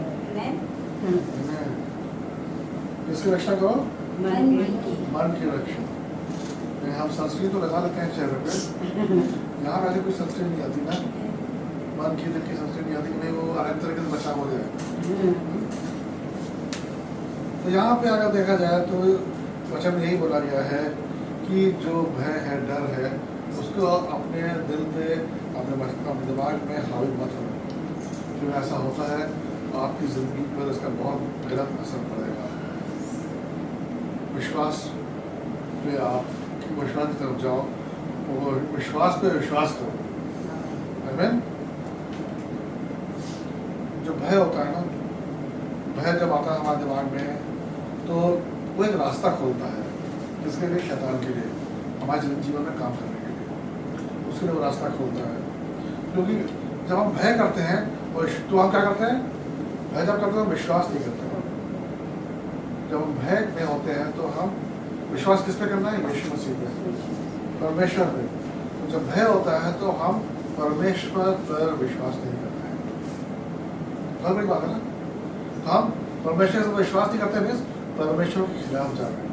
किसकी रक्षा करो? मन की रक्षा। हम संस्कृत तो लगा लेते हैं चेहरे पे, यहाँ वैसे कोई संस्कृत नहीं आती ना, मन की दिल की संस्कृत नहीं आती कि नहीं वो अलग तरीके से बचाव हो जाए। तो यहाँ पे अगर देखा जाए तो वचन में यही बोला गया है कि जो भय है, डर है, उसको अपने दिल पे, अपने दिमाग में हावी मत हो। जब ऐसा होता है तो आपकी ज़िंदगी पर इसका बहुत गलत असर पड़ेगा। विश्वास पे आप विश्वास की तरफ जाओ, वो विश्वास पे विश्वास करो। आमीन। जो भय होता है ना, भय जब आता है हमारे दिमाग में तो वो एक रास्ता खोलता है, जिसके लिए शैतान के लिए हमारे जीवन में काम करने के लिए उसके लिए वो रास्ता खोलता है। क्योंकि जब हम भय करते हैं तो हम क्या करते हैं? भय जब करते हैं विश्वास नहीं करते हैं। जब हम भय में होते हैं तो हम विश्वास किस पे करना है? यीशु मसीह पे, परमेश्वर पे। तो जब भय होता है तो हम परमेश्वर पर विश्वास नहीं करते हैं। बहुत बड़ी बात है ना। तो हम परमेश्वर पर विश्वास नहीं करते, मीन्स परमेश्वर के खिलाफ जा रहे हैं।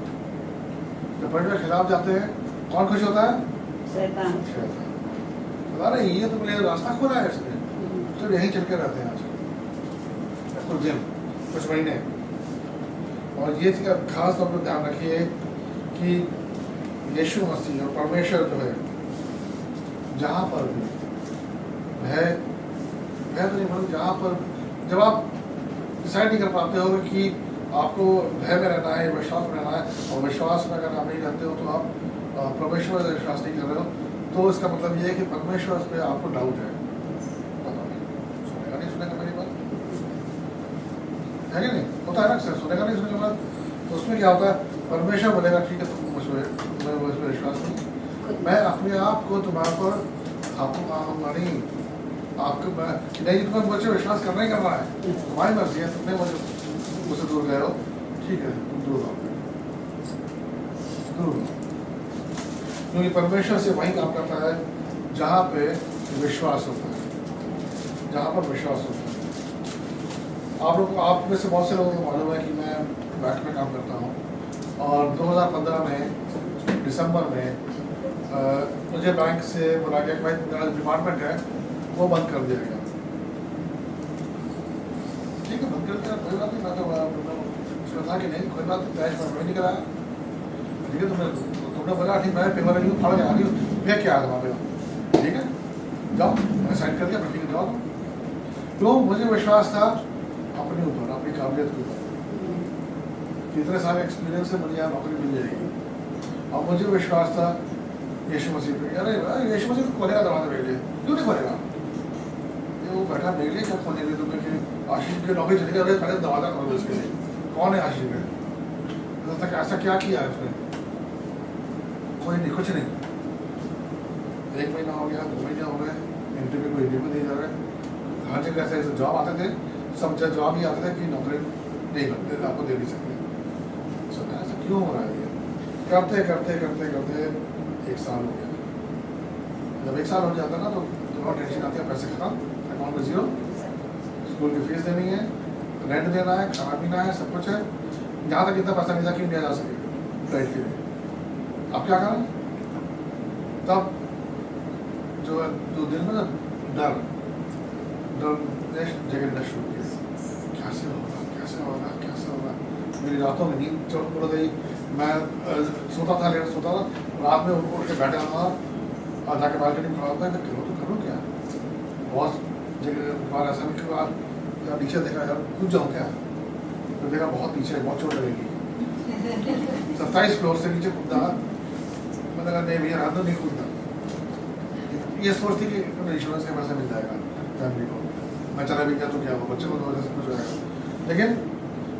जब परमेश्वर के खिलाफ जाते हैं कौन खुश होता है? शैतान। बता रहे ये तो मेरे रास्ता खोला है इसने, तो यहीं चल के रहते हैं आज कुछ दिन, कुछ महीने। और ये खास तौर पर ध्यान रखिए कि यीशु मसीह और परमेश्वर जो है, जहाँ पर भी भय तो नहीं मतलब जहाँ पर जब आप डिसाइड नहीं कर पाते हो कि आपको भय में रहना है, विश्वास में रहना है, और विश्वास में अगर आप नहीं रहते हो तो आप परमेश्वर पर विश्वास नहीं कर रहे हो, तो इसका मतलब ये है कि परमेश्वर पे आपको डाउट है। सुनेगा नहीं सुनेगा मेरी बात है कि नहीं? होता है ना सर, सुनेगा नहीं सुनेगा बात। तो उसमें क्या होता है, परमेश्वर बोलेगा ठीक है तुम मुझ पर विश्वास नहीं, मैं अपने आप को तुम्हारे पर नहीं आपको नहीं, तुम्हें मुझे विश्वास करना ही करना है, तुम्हारी मर्जी है, तुमने मुझसे दूर गए हो, ठीक है तुम दूर हो, क्योंकि परमेश्वर से वही काम करता है जहाँ पे विश्वास होता है, जहाँ पर विश्वास होता है। आप में से बहुत से लोगों को मालूम है कि मैं बैंक में काम करता हूँ, और 2015 में दिसंबर में मुझे बैंक से बोला गया कि भाई मेरा डिपार्टमेंट है वो बंद कर दिया गया। ठीक है बंद कर दिया, कोई बात नहीं, मैं तो उसमें था कि नहीं कोई बात नहीं, कैश में नहीं कराया, ठीक है तुमने बोला ठीक मैं पेपर रिव्यू पढ़ गया, मैं क्या आ गया, ठीक है जाओ, मैं साइन कर दिया, मैं ठीक है जाओ। तो मुझे विश्वास था अपने ऊपर, अपनी काबिलियत के ऊपर, कितने सारे एक्सपीरियंस से मुझे यहाँ नौकरी मिल जाएगी, और मुझे विश्वास था यीशु मसीह पे, अरे यीशु मसीह तो खोलेगा दरवाजा मेरे लिए, क्यों नहीं खोलेगा, ये वो बैठा मेरे लिए क्या खोलने के लिए, तुम्हें आशीष की नौकरी चली गई, पहले दरवाजा खोलो उसके लिए, कौन है आशीष में, तक ऐसा क्या किया है उसने, कोई नहीं, कुछ नहीं। 1 महीना हो गया, 2 महीने हो गए, इंटरव्यू को इंटरव्यू नहीं जा रहे, हर जगह ऐसे जॉब आते थे, सब जवाब ही आते थे कि नौकरी नहीं करते, आपको दे नहीं सकते। सब ऐसा क्यों हो रहा है ये, करते करते करते करते 1 साल हो गया। जब 1 साल हो जाता है ना तो बहुत टेंशन आती है, पैसे खत्म, अकाउंट में जीरो, स्कूल की फीस देनी है, रेंट देना है, खाना पीना है, सब कुछ है, यहाँ तक इतना पैसा नहीं था कि इंडिया जा सके फ्लाइट के लिए। अब क्या करें, तब जो दिल में ना डर जगह शुरू किया, कैसे होगा। मेरी रातों में नींद चौक पड़ गई, मैं सोता था लेट सोता था, रात में उठ के बैठा था और जाके बालकनी में खड़ा होता है, करूँ क्या, बहुत जगह बार ऐसा नहीं कि यार नीचे देखा यार कूद जाऊँ क्या, तो देखा बहुत नीचे बहुत चोट लगेगी, 27 फ्लोर से नीचे कूदा, मैंने कहा नहीं भैया रात नहीं कूदता, ये सोच थी कि इंश्योरेंस के पैसे मिल जाएगा फैमिली को, मैं चला भी क्या तो क्या होगा, बच्चे को तो वजह से कुछ हो जाएगा। लेकिन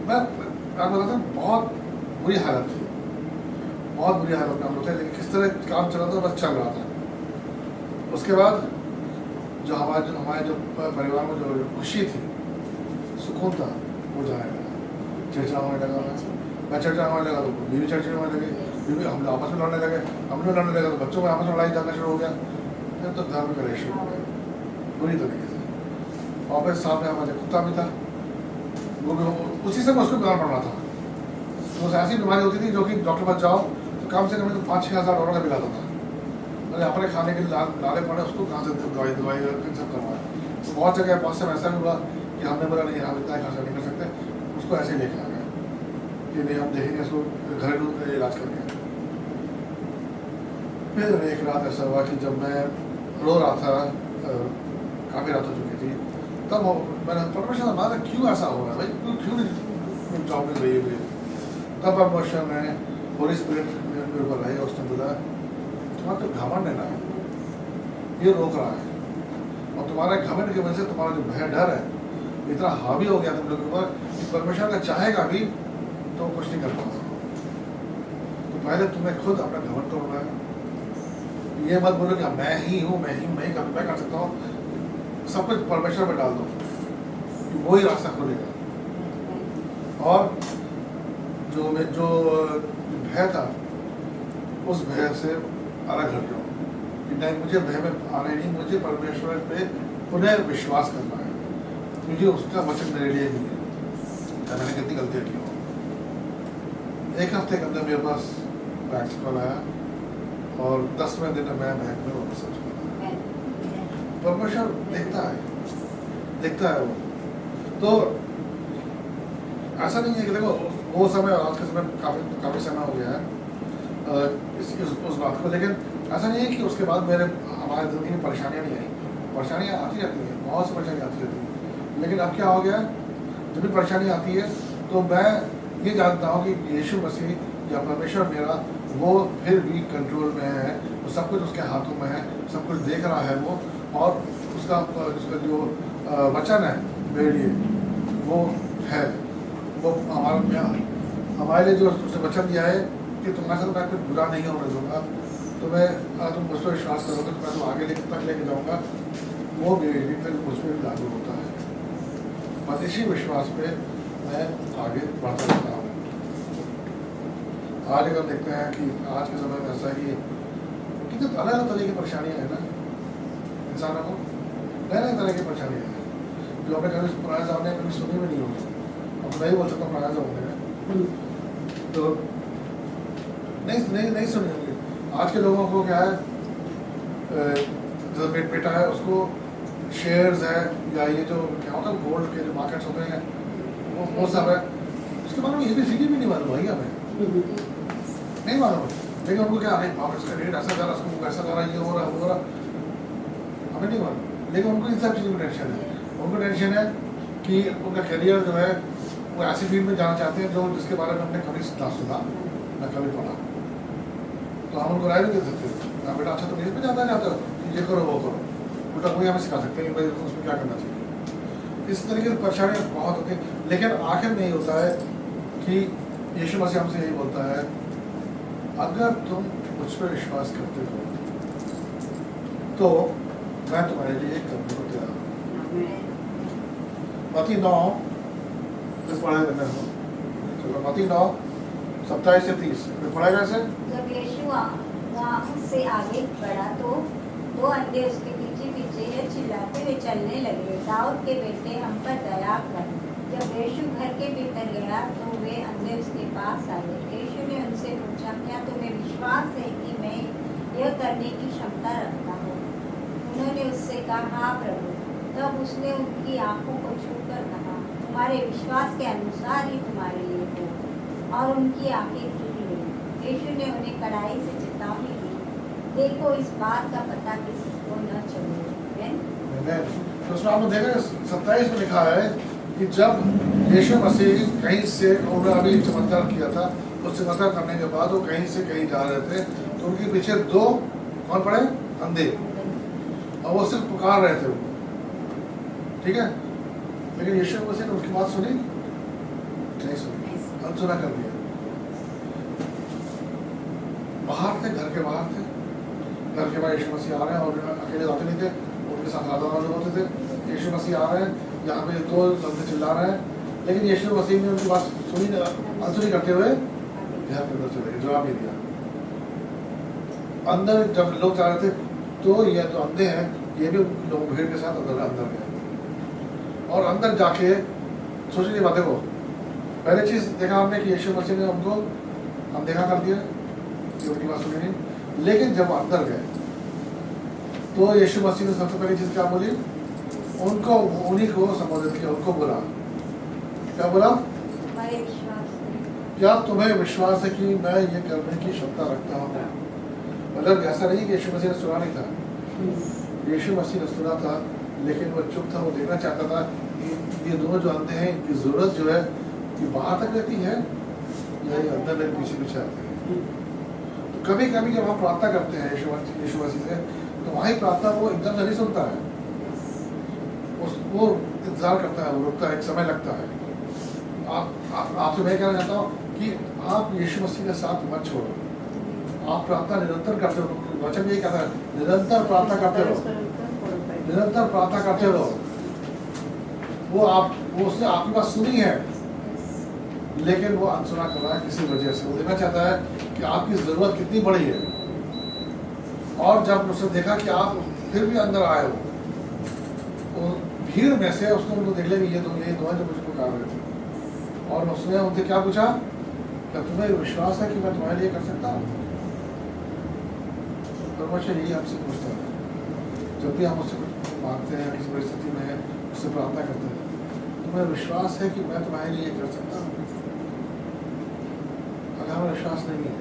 मैं आपको बताता हूँ बहुत बुरी हालत थी, बहुत बुरी हालत में हम लोग थे, लेकिन किस तरह काम चल रहा था बस चल रहा था। उसके बाद जो हमारे जो परिवार में जो खुशी थी, सुकून था, वो जाने लगा, चिड़चिड़ा होने लगा, मैं चिड़चिड़ा होने लगा तो बीवी चिड़चिड़ी होने लगी, बीवी हम लोग आपस में लड़ने लगे, हम लोग लड़ने लगे तो बच्चों में आपस में लड़ाई झगड़ा शुरू हो गया, फिर तो घर में कलेश शुरू हो गया बुरी तरीके से। और फिर सामने हमारे कुत्ता भी था, वो भी उसी से मैं उसको बीमार पड़ रहा था, तो उसे ऐसी बीमारी होती थी जो कि डॉक्टर पास जाओ तो कम से कम तो 5-6 हज़ार डॉलर का बिल आता था, अरे अपने खाने के लाले पड़े उसको कहाँ से दवाई सब करवाए। तो बहुत जगह बहुत से ऐसा भी हुआ कि हमने बोला नहीं हम इतना खर्चा नहीं कर सकते, उसको ऐसे ही लेके आ गए कि नहीं हम देखेंगे इसको घरेलू इलाज करके। फिर एक रात ऐसा हुआ कि जब मैं रो रहा था, काफ़ी रात हो चुकी थी, तब मैंने परमेश्वर माना क्यों ऐसा हो रहा है भाई, क्यों नहीं जॉब में गई हुई। तब परमेश्वर ने होली स्पिरिट मेरे ऊपर रही, उसने बोला तुम्हारा तो घमंड है ना, ये रोक रहा है, और तुम्हारे घमंड की वजह से तुम्हारा जो भय डर है इतना हावी हो गया तुम लोगों के ऊपर कि परमेश्वर का चाहेगा भी तो कुछ नहीं कर पाओगे। तो पहले तुम्हें खुद अपना घमंड तोड़ना है, ये मत बोलो कि मैं ही हूँ, मैं कर सकता हूँ, सब कुछ परमेश्वर में डाल दो, वो ही रास्ता खोलेगा। और जो भय था उस भय से अलग हट जाओ कि नहीं, मुझे भय में आने नहीं, मुझे परमेश्वर पे पुनः विश्वास करना है, क्योंकि उसका वचन मेरे लिए नहीं है। क्या मैंने कितनी गलतियाँ की हो। एक हफ्ते के अंदर मेरे पास बैंक से कॉल आया और 10वें दिन मैं बैंक में वापस आ चुका था। परमेश्वर देखता है वो। तो ऐसा नहीं है कि देखो वो समय आज के समय काफ़ी समय हो गया है उस बात को, लेकिन ऐसा नहीं है कि उसके बाद हमारे ज़िंदगी में परेशानियाँ नहीं आई। परेशानियाँ आती रहती हैं, बहुत सी परेशानियाँ आती रहती हैं, लेकिन अब क्या हो गया, जब भी परेशानी आती है तो मैं ये जानता हूँ कि यीशु मसीह या परमेश्वर मेरा वो फिर भी कंट्रोल में है, वो सब कुछ उसके हाथों में है, सब कुछ देख रहा है वो, और उसका जो वचन है मेरे लिए वो है, वो हमारे लिए जो उसने वचन दिया है कि तुम्हारे साथ मैं कुछ बुरा नहीं होने दूंगा, तुम्हें अगर तुम मुझ पर विश्वास करोगे तो मैं तुम आगे तक लेके जाऊँगा, वो मेरे लिए फिर मुझ पर भी लागू होता है। बस इसी विश्वास पे मैं आगे बढ़ता रहता हूँ। आज अगर देखते हैं कि आज के समय में ऐसा है कि कितने अलग अलग तरह की परेशानियाँ हैं ना इंसानों को, नए नए तरह की परेशानियाँ हैं जो अपने कभी पुराने ज़माने में कभी सुनी भी नहीं होगी। अब मैं ही बोल सकता हूँ पुराने ज़माने में तो नहीं सुनी होगी। आज के लोगों को क्या है, जो बेटा है उसको शेयर्स है या ये जो क्या होता है गोल्ड के जो मार्केट्स होते हैं वो सब है, उसके बारे में ये भी सीधी भी नहीं मालूम भाई हमें, नहीं मालूम। लेकिन उनको क्या है, बाप इसका रेट ऐसा जा रहा, उसको ऐसा जा रहा, ये हो रहा वो हो रहा, हमें नहीं मालूम। लेकिन उनको इन सब चीज़ों की टेंशन है। उनको टेंशन है कि उनका करियर जो है वो ऐसी फील्ड में जाना चाहते हैं जो जिसके बारे में हमने कभी ना सुना ना कभी पढ़ा, तो हम उनको राय नहीं दे सकते ना, बेटा अच्छा तुम इस पर जाना चाहते हो, ये करो वो करो, उल्टा वही हमें सिखा सकते हैं कि भाई उसमें क्या करना चाहिए। इस तरीके से परेशानियाँ बहुत होती हैं, लेकिन आखिर में यही होता है कि यीशु मसीह हमसे यही बोलता है, अगर तुम मुझ पर विश्वास करते हो तो मैं तुम्हारे लिए करने को तैयार हूँ। मत्ती 9 पढ़ा करना हो, चलो मत्ती 9:27 से 30 पढ़ाएगा ऐसे। जब यीशु वहाँ से आगे बढ़ा तो दो अंधे उसके पीछे पीछे ये चिल्लाते हुए चलने लगे, दाऊद के बेटे हम पर दया कर। जब यीशु घर के भीतर गया तो वे अंधे उसके पास आए। यीशु ने उनसे पूछा, क्या तुम्हें विश्वास है कि मैं यह करने की क्षमता रखता हूँ? उन्होंने उससे कहा, हाँ प्रभु। तब उसने उनकी आंखों को छूकर कहा, तुम्हारे विश्वास के अनुसार ही तुम्हारे लिए हो, और उनकी आंखें खुल गई। यीशु ने उन्हें कड़ाई से चेतावनी दी, देखो इस बात का पता किसी को न चले। तो उसमें आपने देखा 27 में लिखा है कि जब यीशु मसीह कहीं से, उन्होंने अभी चमत्कार किया था, उस चमत्कार करने के बाद वो कहीं से कहीं जा रहे थे तो उनके पीछे दो कौन पड़े, अंधे, और वो सिर्फ पुकार रहे थे वो, ठीक है। लेकिन यीशु मसीह ने उनकी बात सुनी नहीं, सुनी, अनसुना कर दिया। बाहर थे, घर के बाहर थे, घर के बाहर यीशु मसीह आ रहे हैं और अकेले जाते नहीं थे, उनके साथ आधा लोग होते थे। यीशु मसीह आ रहे हैं, यहाँ पे दो बंदे चिल्ला रहे हैं, लेकिन यीशु मसीह ने उनकी बात सुनी, अनसुनी करते हुए घर के अंदर चले गए, जवाब नहीं दिया। अंदर जब लोग जा रहे थे तो ये जो अंधे हैं ये भी लोग भीड़ के साथ अंदर गए, और अंदर जाके सोचिए बातें को, पहले चीज़ देखा हमने कि यीशु मसीह ने उनको अनदेखा कर दिया, उनकी बात सुनी नहीं। लेकिन जब अंदर गए तो यीशु मसीह ने सबसे पहली चीज़ क्या बोली, उनको, उन्हीं को संबोधित किया, उनको बोला, क्या बोला, क्या तुम्हें विश्वास है कि मैं ये करने की क्षमता रखता हूँ? मतलब ऐसा नहीं कि यीशु मसीह ने सुना नहीं था, यीशु मसीह ने सुना था, लेकिन वो चुप था, वो देखना चाहता था कि ये दोनों जो अंधे हैं इनकी ज़रूरत जो है कि बाहर तक रहती है या ये अंदर मेरे पीछे पीछे आते हैं। तो कभी कभी जब हम प्रार्थना करते हैं यीशु मसीह से, तो वही प्रार्थना वो एकदम से नहीं सुनता है, वो इंतजार करता है, वो रुकता है, एक समय लगता है। आपसे मैं कहना चाहता हूँ कि आप यीशु मसीह के साथ मत छोड़ो, आप प्रार्थना निरंतर करते रहो, वचन यही कहता है निरंतर प्रार्थना करते रहो, निरंतर प्रार्थना करते रहो। वो उसने आपकी बात सुनी है, लेकिन वो अनसुना कर रहा है किसी वजह से। वो देखना चाहता है कि आपकी ज़रूरत कितनी बड़ी है, और जब उसने देखा कि आप फिर भी अंदर आए हो, तो भीड़ में से उसने उनको देख लिया कि ये दो हैं जो मुझको कर रहे थे। और उसने उनसे क्या पूछा, क्या तुम्हें विश्वास है कि मैं तुम्हारे लिए कर सकता हूँ? परमेश्वर यही हमसे पूछता है जब भी हम उससे कुछ मांगते हैं, किसी परिस्थिति में उससे प्रार्थना करते हैं, तुम्हें विश्वास है कि मैं तुम्हारे लिए कर सकता हूँ? अगर हमें विश्वास नहीं है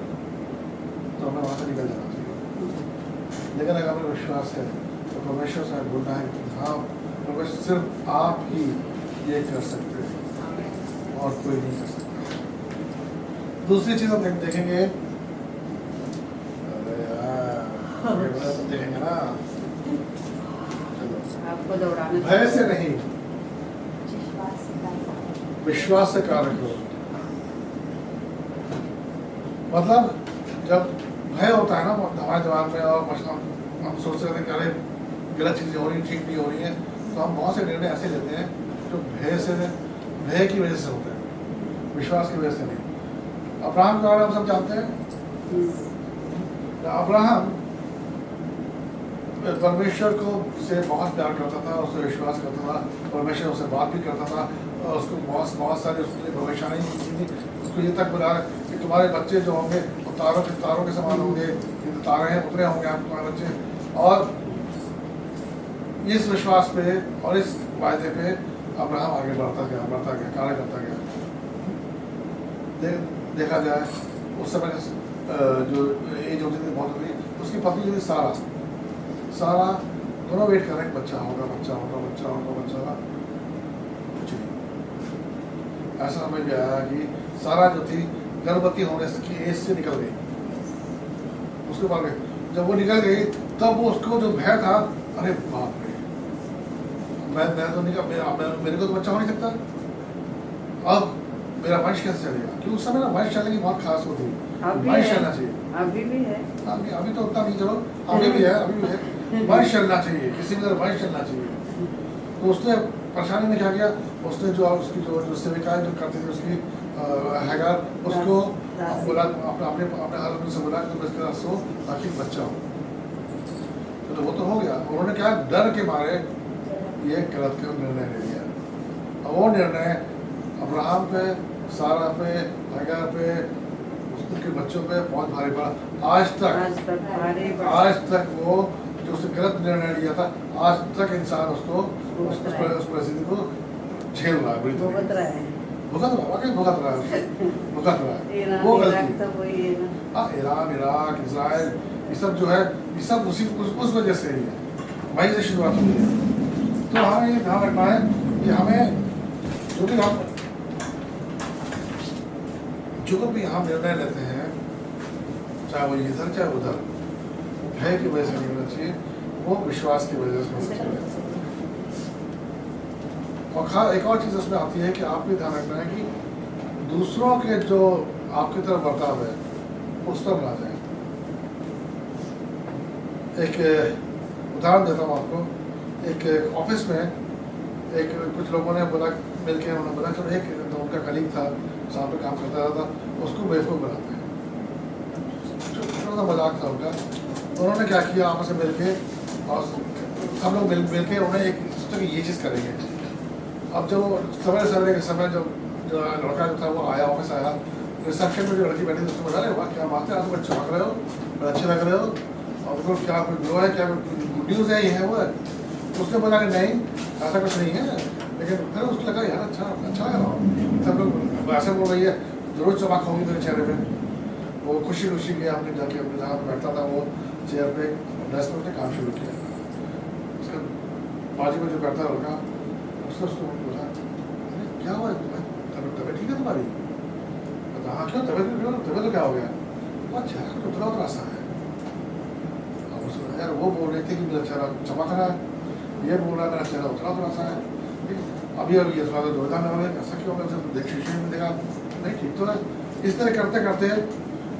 तो हमें वहाँ से निकल जाना चाहिए। लेकिन अगर हमें विश्वास है तो परमेश्वर से बोलना है कि हाँ परमेश्वर सिर्फ आप ही ये कर सकते हैं और कोई नहीं कर सकता। दूसरी चीज़ हम देखेंगे, अरे यार तो देखेंगे ना, आपको दौड़ाने भय से नहीं विश्वास से कार्य करो। विश्वास से कार्य करो। मतलब जब भय होता है ना हमारे दिमाग में, और हम सोचते रहते हैं कि अरे गलत चीज़ें हो रही, ठीक नहीं हो रही हैं, तो हम बहुत से निर्णय ऐसे लेते हैं जो भय की वजह से होते हैं, विश्वास की वजह से नहीं। अब्राहम के बारे में हम सब जानते हैं। अब्राहम परमेश्वर को से बहुत प्यार करता था, उससे विश्वास करता था, परमेश्वर उससे बात भी करता था, और उसको बहुत सारे उसके लिए भविष्यवाणी की थी। उसको ये तक बुला कि तुम्हारे बच्चे जो होंगे वो तारों के समान होंगे, ये तारे हैं उतरे होंगे आप तुम्हारे बच्चे। और इस विश्वास पे और इस वायदे पे अब्राहम आगे बढ़ता गया, कार्य करता गया। देखा जाए उस समय जो एज होती थी बहुत होती, उसकी पत्नी जो थी सारा दोनों वेट कर रहे हैं, बच्चा होगा, कुछ नहीं। ऐसा समझ में आया कि सारा जो थी गर्भवती होने की एज से निकल गई। उसके बाद जब वो निकल गई तब वो उसको जो भय था, अरे बाप रे, मैं तो निकल, मेरे को तो बच्चा हो नहीं सकता, अब मेरा वंश कैसे चलेगा? क्योंकि उस समय ना वंश चलने की बहुत खास होती है, वंश चलना चाहिए। अभी भी है, अभी तो उतना नहीं, चलो अभी भी है, वंश चलना चाहिए, किसी भी तरह वंश चलना चाहिए। तो उसने परेशानी में क्या किया, उसने जो उसकी जो सेविकाएं जो करती थी उसकी हैगार, उसको बोला, अपने हस्बैंड से बोला कि इसके साथ सो ताकि बच्चा हो। तो वो तो हो गया। उन्होंने क्या, डर के मारे ये गलत निर्णय ले लिया, और वो निर्णय अब्राहम पे, सारा पे, हैगार पे, उसके बच्चों पे बहुत भारी पड़ा। आज तक वो जो उसने गलत निर्णय लिया था, आज तक इंसान उसको उस परिस्थिति को झेल रहा है, भुगत रहा है। वो गलती, हाँ, ईरान, इराक, इजराइल, ये सब जो है, ये सब उस वजह से ही है, वहीं से शुरुआत हुई है। तो हमें ये ध्यान रखना है कि हमें जो भी हम निर्णय लेते हैं, चाहे वो इधर चाहे उधर, भय की वजह से नहीं होना चाहिए, वो विश्वास की वजह से होना चाहिए। और एक और चीज़ उसमें आती है कि आप भी ध्यान रखना है कि दूसरों के जो आपकी तरफ बर्ताव है उस पर ना जाए। एक उदाहरण देता हूँ आपको। एक ऑफिस में कुछ लोगों ने बोला, मिलकर उन्होंने बोला, चलो एक उनका कलीग था, साथ में काम करता था, उसको बेवकूफ़ बनाते हैं। छोटा सा मजाक था उनका। उन्होंने क्या किया, आपस में मिल के, और सब लोग मिल के उन्हें एक सोचा कि ये चीज़ करेंगे। अब जब वो सवेरे के समय जो लड़का जो था वो आया, ऑफिस आया, रिसेप्शन में जो लड़की बैठी थी उसको बोला, अरे वाह क्या बात है, आप तो बच्चे लग रहे हो, बड़े अच्छे लग रहे हो, और उनको क्या कोई ग्लो है, क्या गुड न्यूज़ है, ये है वो है। तो उसने बोला कि नहीं ऐसा कुछ नहीं है, लेकिन फिर उसको लगा यार अच्छा लग रहा हो, सब लोग ऐसे बोल रही है, जरूर चमक होगी मेरे चेहरे पे। वो खुशी गया, हमने जाके अपने जहाँ बैठता था वो चेयर पे, डेस्क में उसने काम शुरू किया। उसके बाजू में जो बैठता लड़का, उसने उसको बोला, अरे क्या हुआ तबीयत ठीक है तुम्हारी? हाँ क्यों, तबीयत तो क्या हो गया? बहुत चेहरा कुछ उतरा सा है। और उसको यार वो बोल रही थी कि मेरा चेहरा चमक रहा है, ये बोल रहा है मेरा चेहरा उतरा सा है। अभी ये थोड़ा जोरदार लगा है, ऐसा क्यों? मैं उसे देख शीशे में देखा, नहीं ठीक तो है। इस तरह करते करते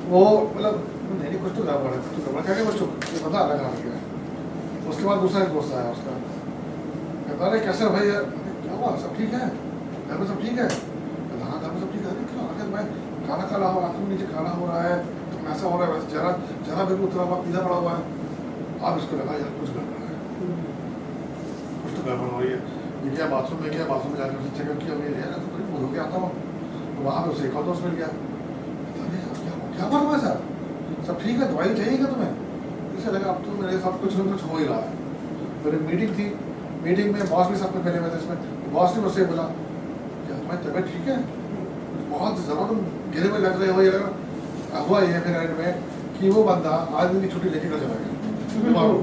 वो मतलब नहीं कुछ तो गड़बड़ है, कुछ तो गड़बड़ क्या बच्चों ये पता अलग आ गया। उसके बाद दूसरा एक दोस्त आया उसका, कहता अरे कैसे भाई यार, क्या हुआ, सब ठीक है, घर में सब ठीक है? हाँ घर में सब ठीक है। क्यों? अगर मैं खाना खा रहा हूँ, आँखों नीचे खाना हो रहा है, ऐसा हो रहा है, वैसे जरा भी उतरा हुआ पीला पड़ा हुआ है। अब इसको लगा यार कुछ गड़बड़ है, कुछ तो गड़बड़ हो रही है। ये क्या बाथरूम में जाकर उसने चेकअप किया, मैं यार तो बड़ी भूल हो गया आता हूँ, तो वहाँ पे उसे एक और दोस्त मिल गया। अरे क्या बात हुआ सर, सब ठीक है, दवाई चाहिए क्या तुम्हें? इसे लगा अब तो मेरे साथ कुछ ना कुछ हो ही रहा है। मेरी मीटिंग थी, मीटिंग में बॉस भी सब कुछ मिले हुए थे। इसमें बॉस ने मुझसे बोला क्या तुम्हारी तबीयत ठीक है, बहुत ज़्यादा तुम गिरे हुए लग रहे हो। ये हुआ ये फिर एंड में कि वो बंदा आज दिन की छुट्टी लेके घर चला गया,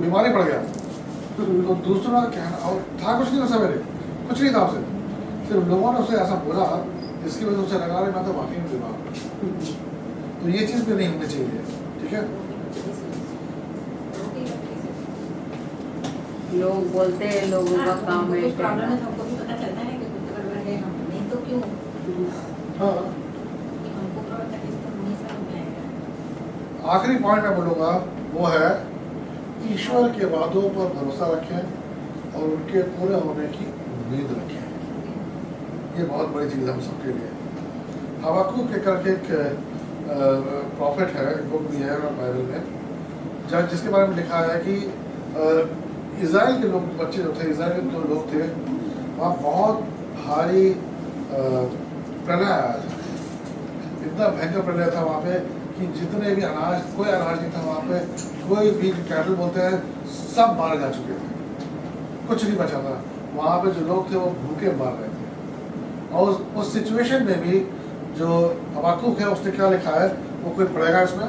बीमारी पड़ गया। तो दूसरा क्या और था कुछ नहीं, सवेरे कुछ नहीं था उसे, सिर्फ लोगों ने उसे ऐसा बोला जिसकी वजह से उसे लगा रहे मैं तो वाकई में बीमार हूँ। तो ये चीज़ भी नहीं होनी चाहिए, ठीक है। लोग बोलते हैं लोगों का काम है कुछ प्रॉब्लम है तो हमको भी पता चलता है कि कुछ गड़बड़ है, हम नहीं तो क्यों हाँ, हमको पता तकलीफ तो नहीं समझ में आएगा। आखिरी पॉइंट मैं बोलूँगा वो है ईश्वर के वादों पर भरोसा रखें और उनके पूरे होने की उम्मीद रखें। ये बहुत बड़ी चीज़ है हम सबके लिए। हबाकुक के करके एक प्रॉफिट है, बुक भी है बाइबल में, जहाँ जिसके बारे में लिखा है कि इज़राइल के लोग, बच्चे जो थे, इज़राइल के जो लोग थे, वहाँ बहुत भारी प्रलय आया था। इतना भयंकर प्रलय था वहाँ पे कि जितने भी अनाज, कोई अनाज नहीं था वहाँ पे, कोई भी कैटल बोलते हैं सब मारे जा चुके थे, कुछ नहीं बचा था। वहाँ पे जो लोग थे वो भूखे मार रहे थे। और उस सिचुएशन में भी जो हबाकुक है उसने क्या लिखा है, वो कोई पढ़ेगा इसमें?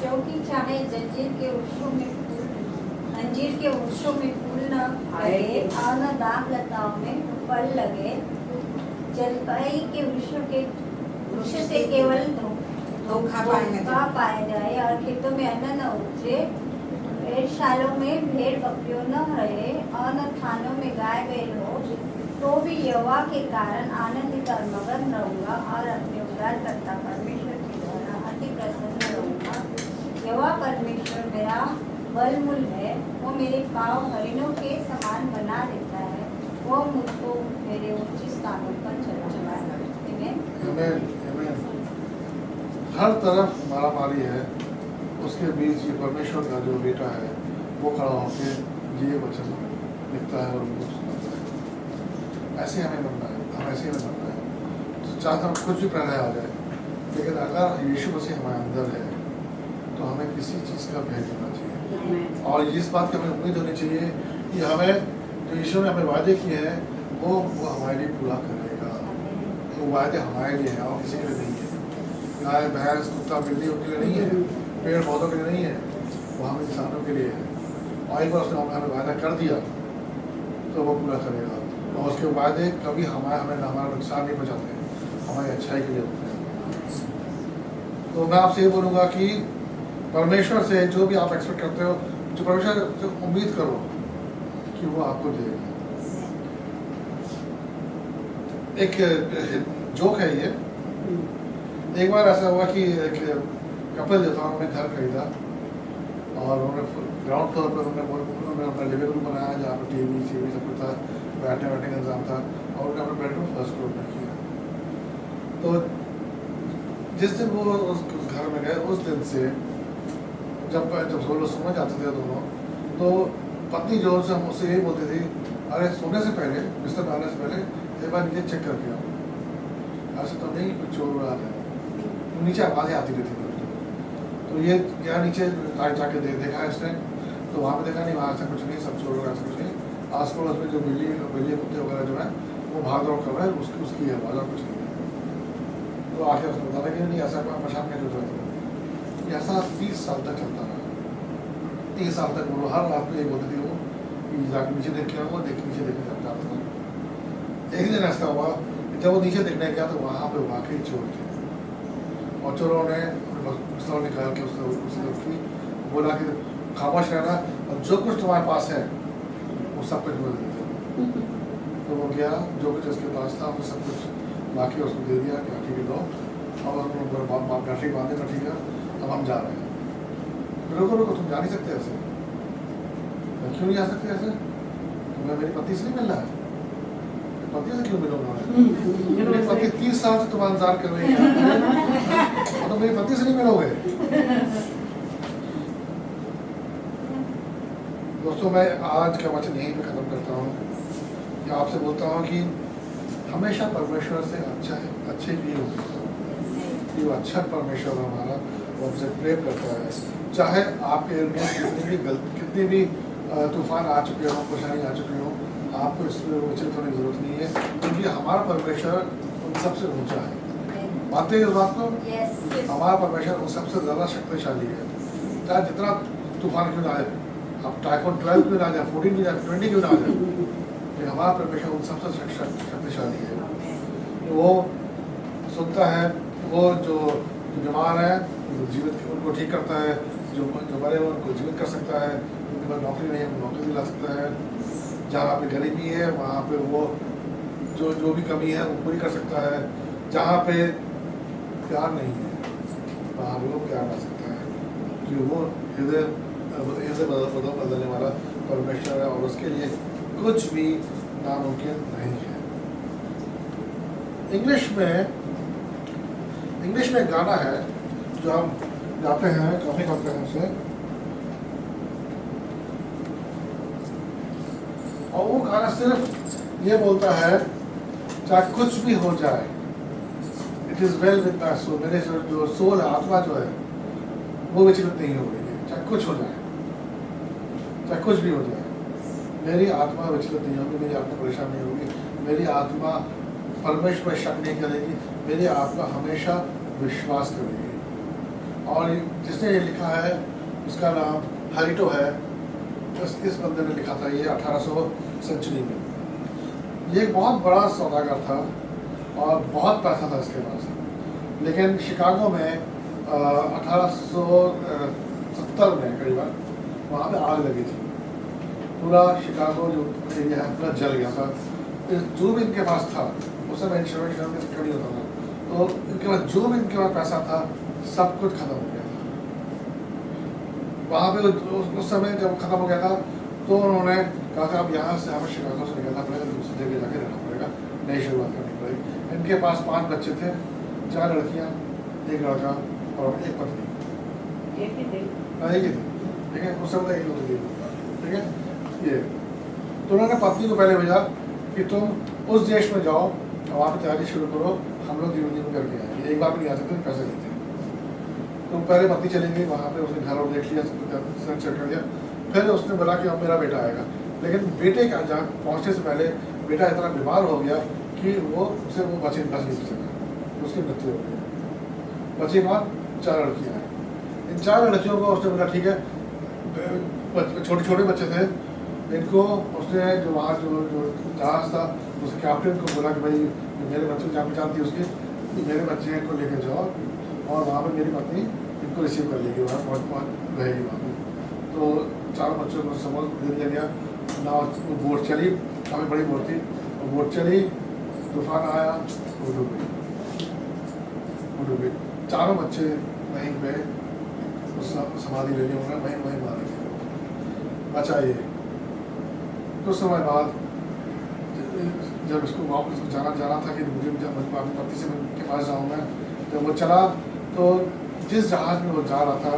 क्योंकि चाहे अंजीर के वृक्षों में फूल न लगे और न दाख लताओं में फल लगे, जलपाई के वृक्ष से केवल धोखा पाया जाए और खेतों में अन्न न उपजे, भेड़शालाओं में भेड़ बकरियों न रहे और न थानों में गाय बैल हो, तो भी यहोवा के कारण आनंदित और मगन रहूंगा और अपने उद्धारकर्ता परमेश्वर के द्वारा अति प्रसन्न रहूंगा। यहोवा परमेश्वर मेरा बलमूल है, वो मेरे पाँव हरिणों के समान बना देता है, वो मुझको मेरे ऊंचे स्थानों पर चलाता है। आमीन, आमीन। हर तरफ मारामारी है, उसके बीच ये परमेश्वर का जो बेटा है वो खड़ा होकर ये वचन लिखता है और उनको सुनाता है। ऐसे हमें बनना है, हम ऐसे ही बनना है। तो चाहे हम कुछ भी प्रलय आ जाए, लेकिन अगर यीशु मसीह हमारे अंदर है तो हमें किसी चीज़ का भय नहीं होना चाहिए। और इस बात की हमें उम्मीद होनी चाहिए कि हमें जो यीशु ने हमें वादे किए हैं वो हमारे लिए पूरा करेगा। वो वादे हमारे लिए हैं और किसी के लिए नहीं है। गाय भैंस कुत्ता बिल्ली उनके लिए नहीं है, पेड़ पौधों के लिए नहीं है, वो हम इंसानों के लिए है। और एक बार उसने हमें वादा कर दिया तो वो पूरा करेगा। और उसके वादे कभी हमें हमारा नुकसान नहीं पहुँचाते, हमारी अच्छाई के लिए होते हैं। तो मैं आपसे ये बोलूँगा कि परमेश्वर से जो भी आप एक्सपेक्ट करते हो, जो परमेश्वर से उम्मीद करो कि वो आपको देगा। एक जोक है ये। एक बार ऐसा हुआ कि एक कपल जो था उन्होंने घर खरीदा और उन्होंने ग्राउंड फ्लोर पर उन्होंने अपना लिविंग रूम बनाया जहाँ पर टीवी सब कुछ था, बैठने का इंतजाम था, और उन्होंने अपना बेडरूम फर्स्ट फ्लोर पर किया। तो जिस दिन वो उस घर में गए, उस दिन से जब वो लोग समझ आते थे दोनों, तो पत्नी जो से हम उससे यही बोलती थी, अरे सोने से पहले, बिस्तर में आने से पहले एक बार नीचे चेक करके आओ, ऐसे तो नहीं कुछ चोर आ जाए। तो नीचे आवाज़ें आती रहती थी। तो ये यहाँ नीचे जाके देखा इसने, तो वहाँ पे देखा नहीं, वहाँ ऐसा कुछ नहीं, सब चोर वगैरह ऐसा कुछ नहीं। आस पड़ोस में जो बिल्ली कुत्ते वगैरह जो है वो भाग दौड़ कर रहा है, उसकी आवाज़ और कुछ नहीं है। तो आके उसने बताया कि नहीं ऐसा परेशान नहीं होता था। ऐसा 30 साल तक चलता रहा। 30 साल तक वो हर रात में ये बोलती थी वो कि जाकर नीचे देख के आओ, नीचे देखने जाता था। एक दिन ऐसा हुआ जब वो नीचे देखने गया तो वहाँ पे वाकई चोर थे, और चोरों ने पिस्तौल निकाल के उसकी बोला कि खामोश रहना और जो कुछ तुम्हारे पास है वो सब कुछ बोल देते। तो वो गया, जो कुछ उसके पास था वो सब कुछ बाकी उसको दे दिया कि ठीक है दो, और गाठी बांधे का ठीक है, अब हम जा रहे हैं। रोको तुम जा नहीं सकते ऐसे। क्यों नहीं जा सकते ऐसे? तुम्हें मेरी पत्नी से नहीं मिल रहा है, पति से क्यों मिलोगे? मेरे पति 30 साल से तुम्हारा इंतजार कर रही है, तो मेरे पति से नहीं मिलोगे? दोस्तों, मैं आज का वचन यहीं पे खत्म करता हूँ कि आपसे बोलता हूँ कि हमेशा परमेश्वर से अच्छे की कि वो अच्छा परमेश्वर हमारा वो हमसे प्रेम करता है। चाहे आपके इर्द गिर्द कितनी भी तूफान आ चुके हों, परेशानी आ चुकी हो, आपको इसमें विचलित होने की जरूरत नहीं है, क्योंकि हमारा परमेश्वर उन सबसे ऊंचा है। मानते हैं इस बात को? हमारा परमेश्वर उन सबसे ज़्यादा शक्तिशाली है। चाहे जितना तूफान क्यों ना आए, अब टाइफॉइड 12 क्यों ना आ जाए, 14 क्यों ना जाए, 20 क्यों ना आ जाए, लेकिन हमारा परमेश्वर उन सबसे शक्तिशाली है। वो सुनता है, वो जो बीमार है जीवित उनको ठीक करता है, जो मरे हैं उनको जीवित कर सकता है, उनके पास नौकरी नहीं है उनको नौकरी दिला सकता है, जहाँ पे गरीबी है वहाँ पे वो जो भी कमी है वो पूरी कर सकता है, जहाँ पे प्यार नहीं है वहाँ पे वो प्यार ला सकता है, कि वो हृदय बदलने वाला परमेश्वर है और उसके लिए कुछ भी नामुमकिन नहीं है। इंग्लिश में गाना है जो हम गाते हैं, काफ़ी गाते हैं उसे, और वो गाना सिर्फ ये बोलता है चाहे कुछ भी हो जाए, it is well with my soul, मेरे जो सोल है, आत्मा जो है वो विचलित नहीं हो रही है। चाहे कुछ हो जाए, चाहे कुछ भी हो जाए, मेरी आत्मा विचलित नहीं होगी, मेरी आत्मा परेशान नहीं होगी, मेरी आत्मा परमेश्वर पर शक नहीं करेगी, मेरी आत्मा हमेशा विश्वास करेगी। और जिसने ये लिखा है उसका नाम हरिटो है। इस बंदे ने लिखा था ये 1800 सेंचुरी में। ये एक बहुत बड़ा सौदागर था और बहुत पैसा था इसके पास, लेकिन शिकागो में 1870 में करीबन वहाँ पे आग लगी थी। पूरा शिकागो जो एरिया है पूरा जल गया था। जो भी इनके पास था, उस समय इंश्योरेंस नहीं होता था, तो इनके पास जो भी इनके पास पैसा था सब कुछ खत्म हो गया था। वहाँ पे उस समय जब खत्म हो गया था तो उन्होंने कहा था अब यहाँ से हमें शिकागो से निकलना पड़ेगा, दूसरी जगह जाके रहना पड़ेगा, नई शुरुआत करनी पड़ेगी। इनके पास 5 बच्चे थे, 4 लड़कियाँ, 1 लड़का और 1 पत्नी। एक ही थी, ठीक है, उस समय एक होती थी, ठीक है। ये तो उन्होंने पत्नी को पहले भेजा कि तुम उस देश में जाओ, वहाँ पर तैयारी शुरू करो, हम लोग धीरे करके आएंगे, एक बार भी नहीं आ सकते, पैसे नहीं थे। तो पहले पत्नी चली गई वहाँ पे, उसने घर और देख लिया, चेक कर लिया, फिर उसने बोला कि अब मेरा बेटा आएगा। लेकिन बेटे का जहाँ पहुँचने से पहले बेटा इतना बीमार हो गया कि वो बच नहीं सका, उसकी मृत्यु हो गई। बची कौन? 4 लड़कियाँ। इन 4 लड़कियों को उसने बोला ठीक है, छोटे छोटे बच्चे थे, इनको उसने जो वहाँ जो जहाज था उसके कैप्टन को बोला कि भाई मेरे बच्चे को जान पहचान थी उसकी, कि मेरे बच्चे को लेकर जाओ और वहाँ पे मेरी पत्नी इनको रिसीव कर लेगी, वहाँ पहुँच रहेगी वहाँ पे। तो 4 बच्चों को समुद्र दे दिया गया। नाव बोट चली, काफ़ी बड़ी बोट थी, और बोट चली, तूफान आया, वो डूब गई। 4 बच्चे वहीं पे समाधि ले ली उन्होंने, वहीं मारे गए। बचाइए। कुछ समय बाद जब इसको वापस जाना था कि मुझे अपनी पति से के पास जाऊँगा, जब वो चला तो जिस जहाज़ में वो जा रहा था,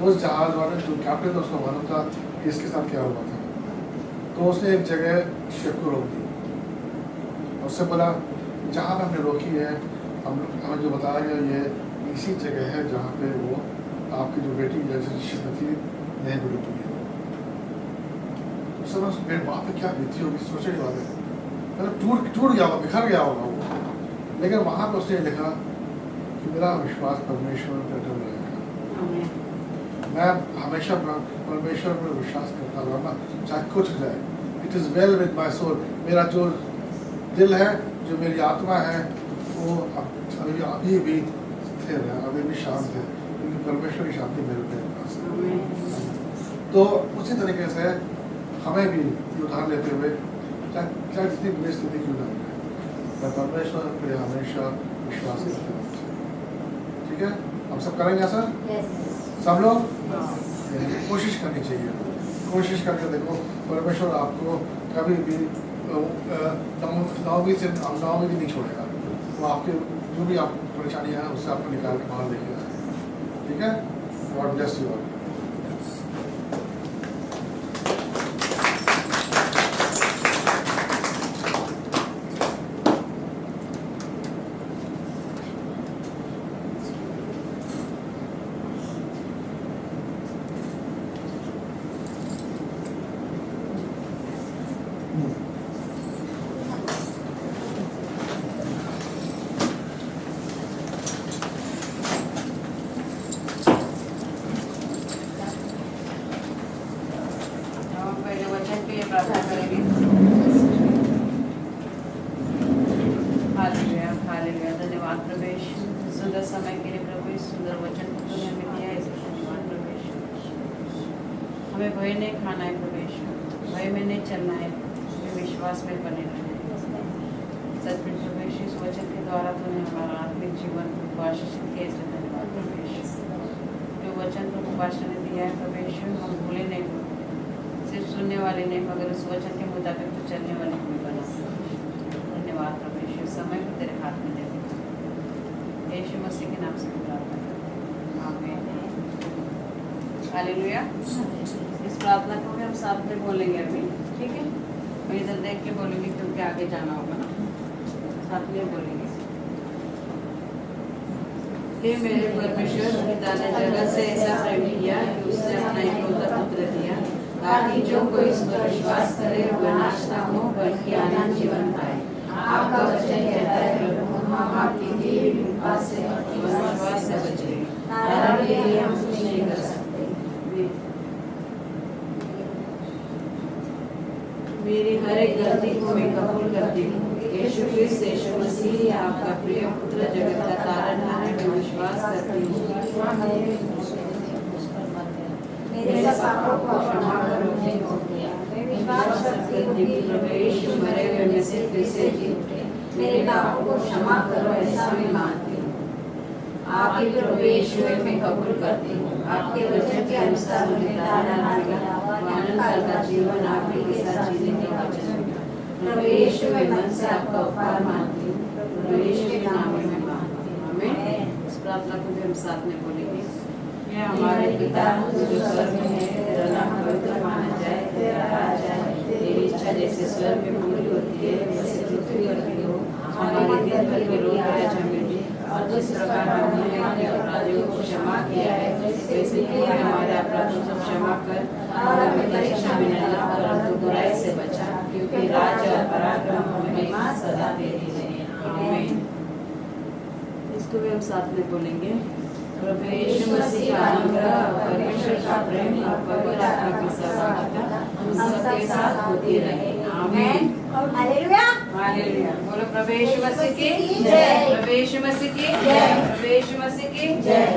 उस जहाज़ वाले जो कैप्टन था उसको मालूम था कि इसके साथ क्या हुआ था। तो उसने एक जगह शिप को रोक दी, उससे बोला जहाँ पे हमने रोकी है, हमें जो बताया गया ये इसी जगह है जहाँ पे वो आपकी जो बेटी शिप में थी यहीं पर रुकी है। उस समय उसके वहाँ पे क्या बीती होगी, सोचे की बात है, मतलब टूट गया होगा, बिखर गया होगा वो। लेकिन वहाँ पे उसने लिखा कि मेरा विश्वास परमेश्वर पर अटल रहेगा, मैं हमेशा परमेश्वर पर विश्वास करता रहूँगा, चाहे कुछ हो जाए। It is well with my soul, मेरा जो दिल है, जो मेरी आत्मा है, वो अभी भी स्थिर है, अभी भी शांत है, क्योंकि परमेश्वर की शांति मेरे पास है। तो उसी तरीके से हमें भी उदाहरण लेते हुए चाहे जितनी बुरी स्थिति क्यों ना हो, मैं परमेश्वर पर हमेशा विश्वास करते हैं। ठीक है, हम सब करेंगे सर? सब लोग कोशिश करनी चाहिए, कोशिश करके देखो, परमेश्वर आपको कभी भी नौवीं से नौवीं भी नहीं छोड़ेगा। वो आपके जो भी आप परेशानियाँ हैं उससे आपको निकाल के बाहर लेके जाएगा। ठीक है, गॉड ब्लेस यू ऑल। हम पहले वचन के लिए प्रार्थना करेंगे। Hallelujah, hallelujah. धन्यवाद प्रभु यीशु, सुंदर समय के लिए प्रभु, इस सुंदर वचन को तूने हमें दिया है, इसलिए धन्यवाद प्रभु यीशु। हमें भय नहीं खाना है प्रभु यीशु, भय में नहीं चलना है, हमें विश्वास में बने रहना है। सच में प्रभु यीशु, इस वचन के द्वारा तूने हमारा आत्मिक जीवन को आशीषित किया, इसलिए धन्यवाद प्रभु यीशु। जो वचन प्रभु पास्टर ने दिया है प्रभु यीशु, हम भूले नहीं प्रभु, सिर्फ सुनने वाले नहीं मगर उस वचन के मुताबिक तो चलने वाले हमें बना। धन्यवाद प्रभु यीशु, समय को तेरे हाथ में दे देते हैं। यीशु मसीह के नाम से प्रार्थना करते हैं, आमीन। हालेलुया। इस प्रार्थना को भी हम साथ में बोलेंगे अभी, ठीक है? मैं इधर देख के बोलेंगे क्योंकि आगे जाना होगा ना, साथ में बोलेंगे। हे मेरे परमेश्वर, पिता ने जगत से ऐसा प्रेम किया कि उसने अपना इकलौता पुत्र दिया, ताकि जो कोई इस पर विश्वास करे वह नाश न हो बल्कि अनंत जीवन पाए। आपका वचन कहता है प्रभु, हम आपकी दी हुई कृपा से विश्वास से बचे, कारण के लिए हम कुछ नहीं कर सकते। मेरी हर एक गलती को मैं कबूल करती हूँ। यीशु क्रिस्त यीशु मसीह आपका प्रिय पुत्र जगत का तारणहार है, मैं विश्वास करती हूँ। मेरे पापों को क्षमा करो, मैं विश्वास करती हूँ कि प्रभु यीशु मरे हुए में से फिर से जी उठे। मेरे पापों को क्षमा करो, ऐसा मैं मानती हूँ। आपके प्रभु यीशु में कबूल करती हूँ। आपके वचन के अनुसार मुझे तारणहार मिला, आनंद का जीवन आपके साथ जीने का वचन मिला। प्रभु यीशु में मन से आपका उपकार मानती हूँ, प्रभु यीशु के नाम में मैं मानती हूँ, आमीन। इस प्रार्थना को भी हम साथ में बोलेंगे। हे हमारे पिता जो स्वर्ग में है, तेरा नाम पवित्र माना जाए, तेरा राज आए, तेरी इच्छा जैसे स्वर्ग में पूरी होती है वैसे पृथ्वी पर भी हो। हमारे दिन भर के रोज आज हमें दे, और जिस प्रकार हमने अपने अपराधियों को क्षमा किया है वैसे ही हमारे अपराधों को क्षमा कर, और हमें परीक्षा में न ला परंतु बुराई से बचा, क्योंकि राज्य और पराक्रम और महिमा सदा तेरी है, आमीन। इसको भी हम साथ में बोलेंगे। प्रभु यीशु मसीह का अनुग्रह, परमेश्वर का प्रेम और पवित्र आत्मा की सहभागिता हम सबके साथ होती रहे, आमीन। Hallelujah, hallelujah. बोलो प्रभु यीशु मसीह की जय, प्रभु यीशु मसीह की जय, प्रभु यीशु मसीह की जय।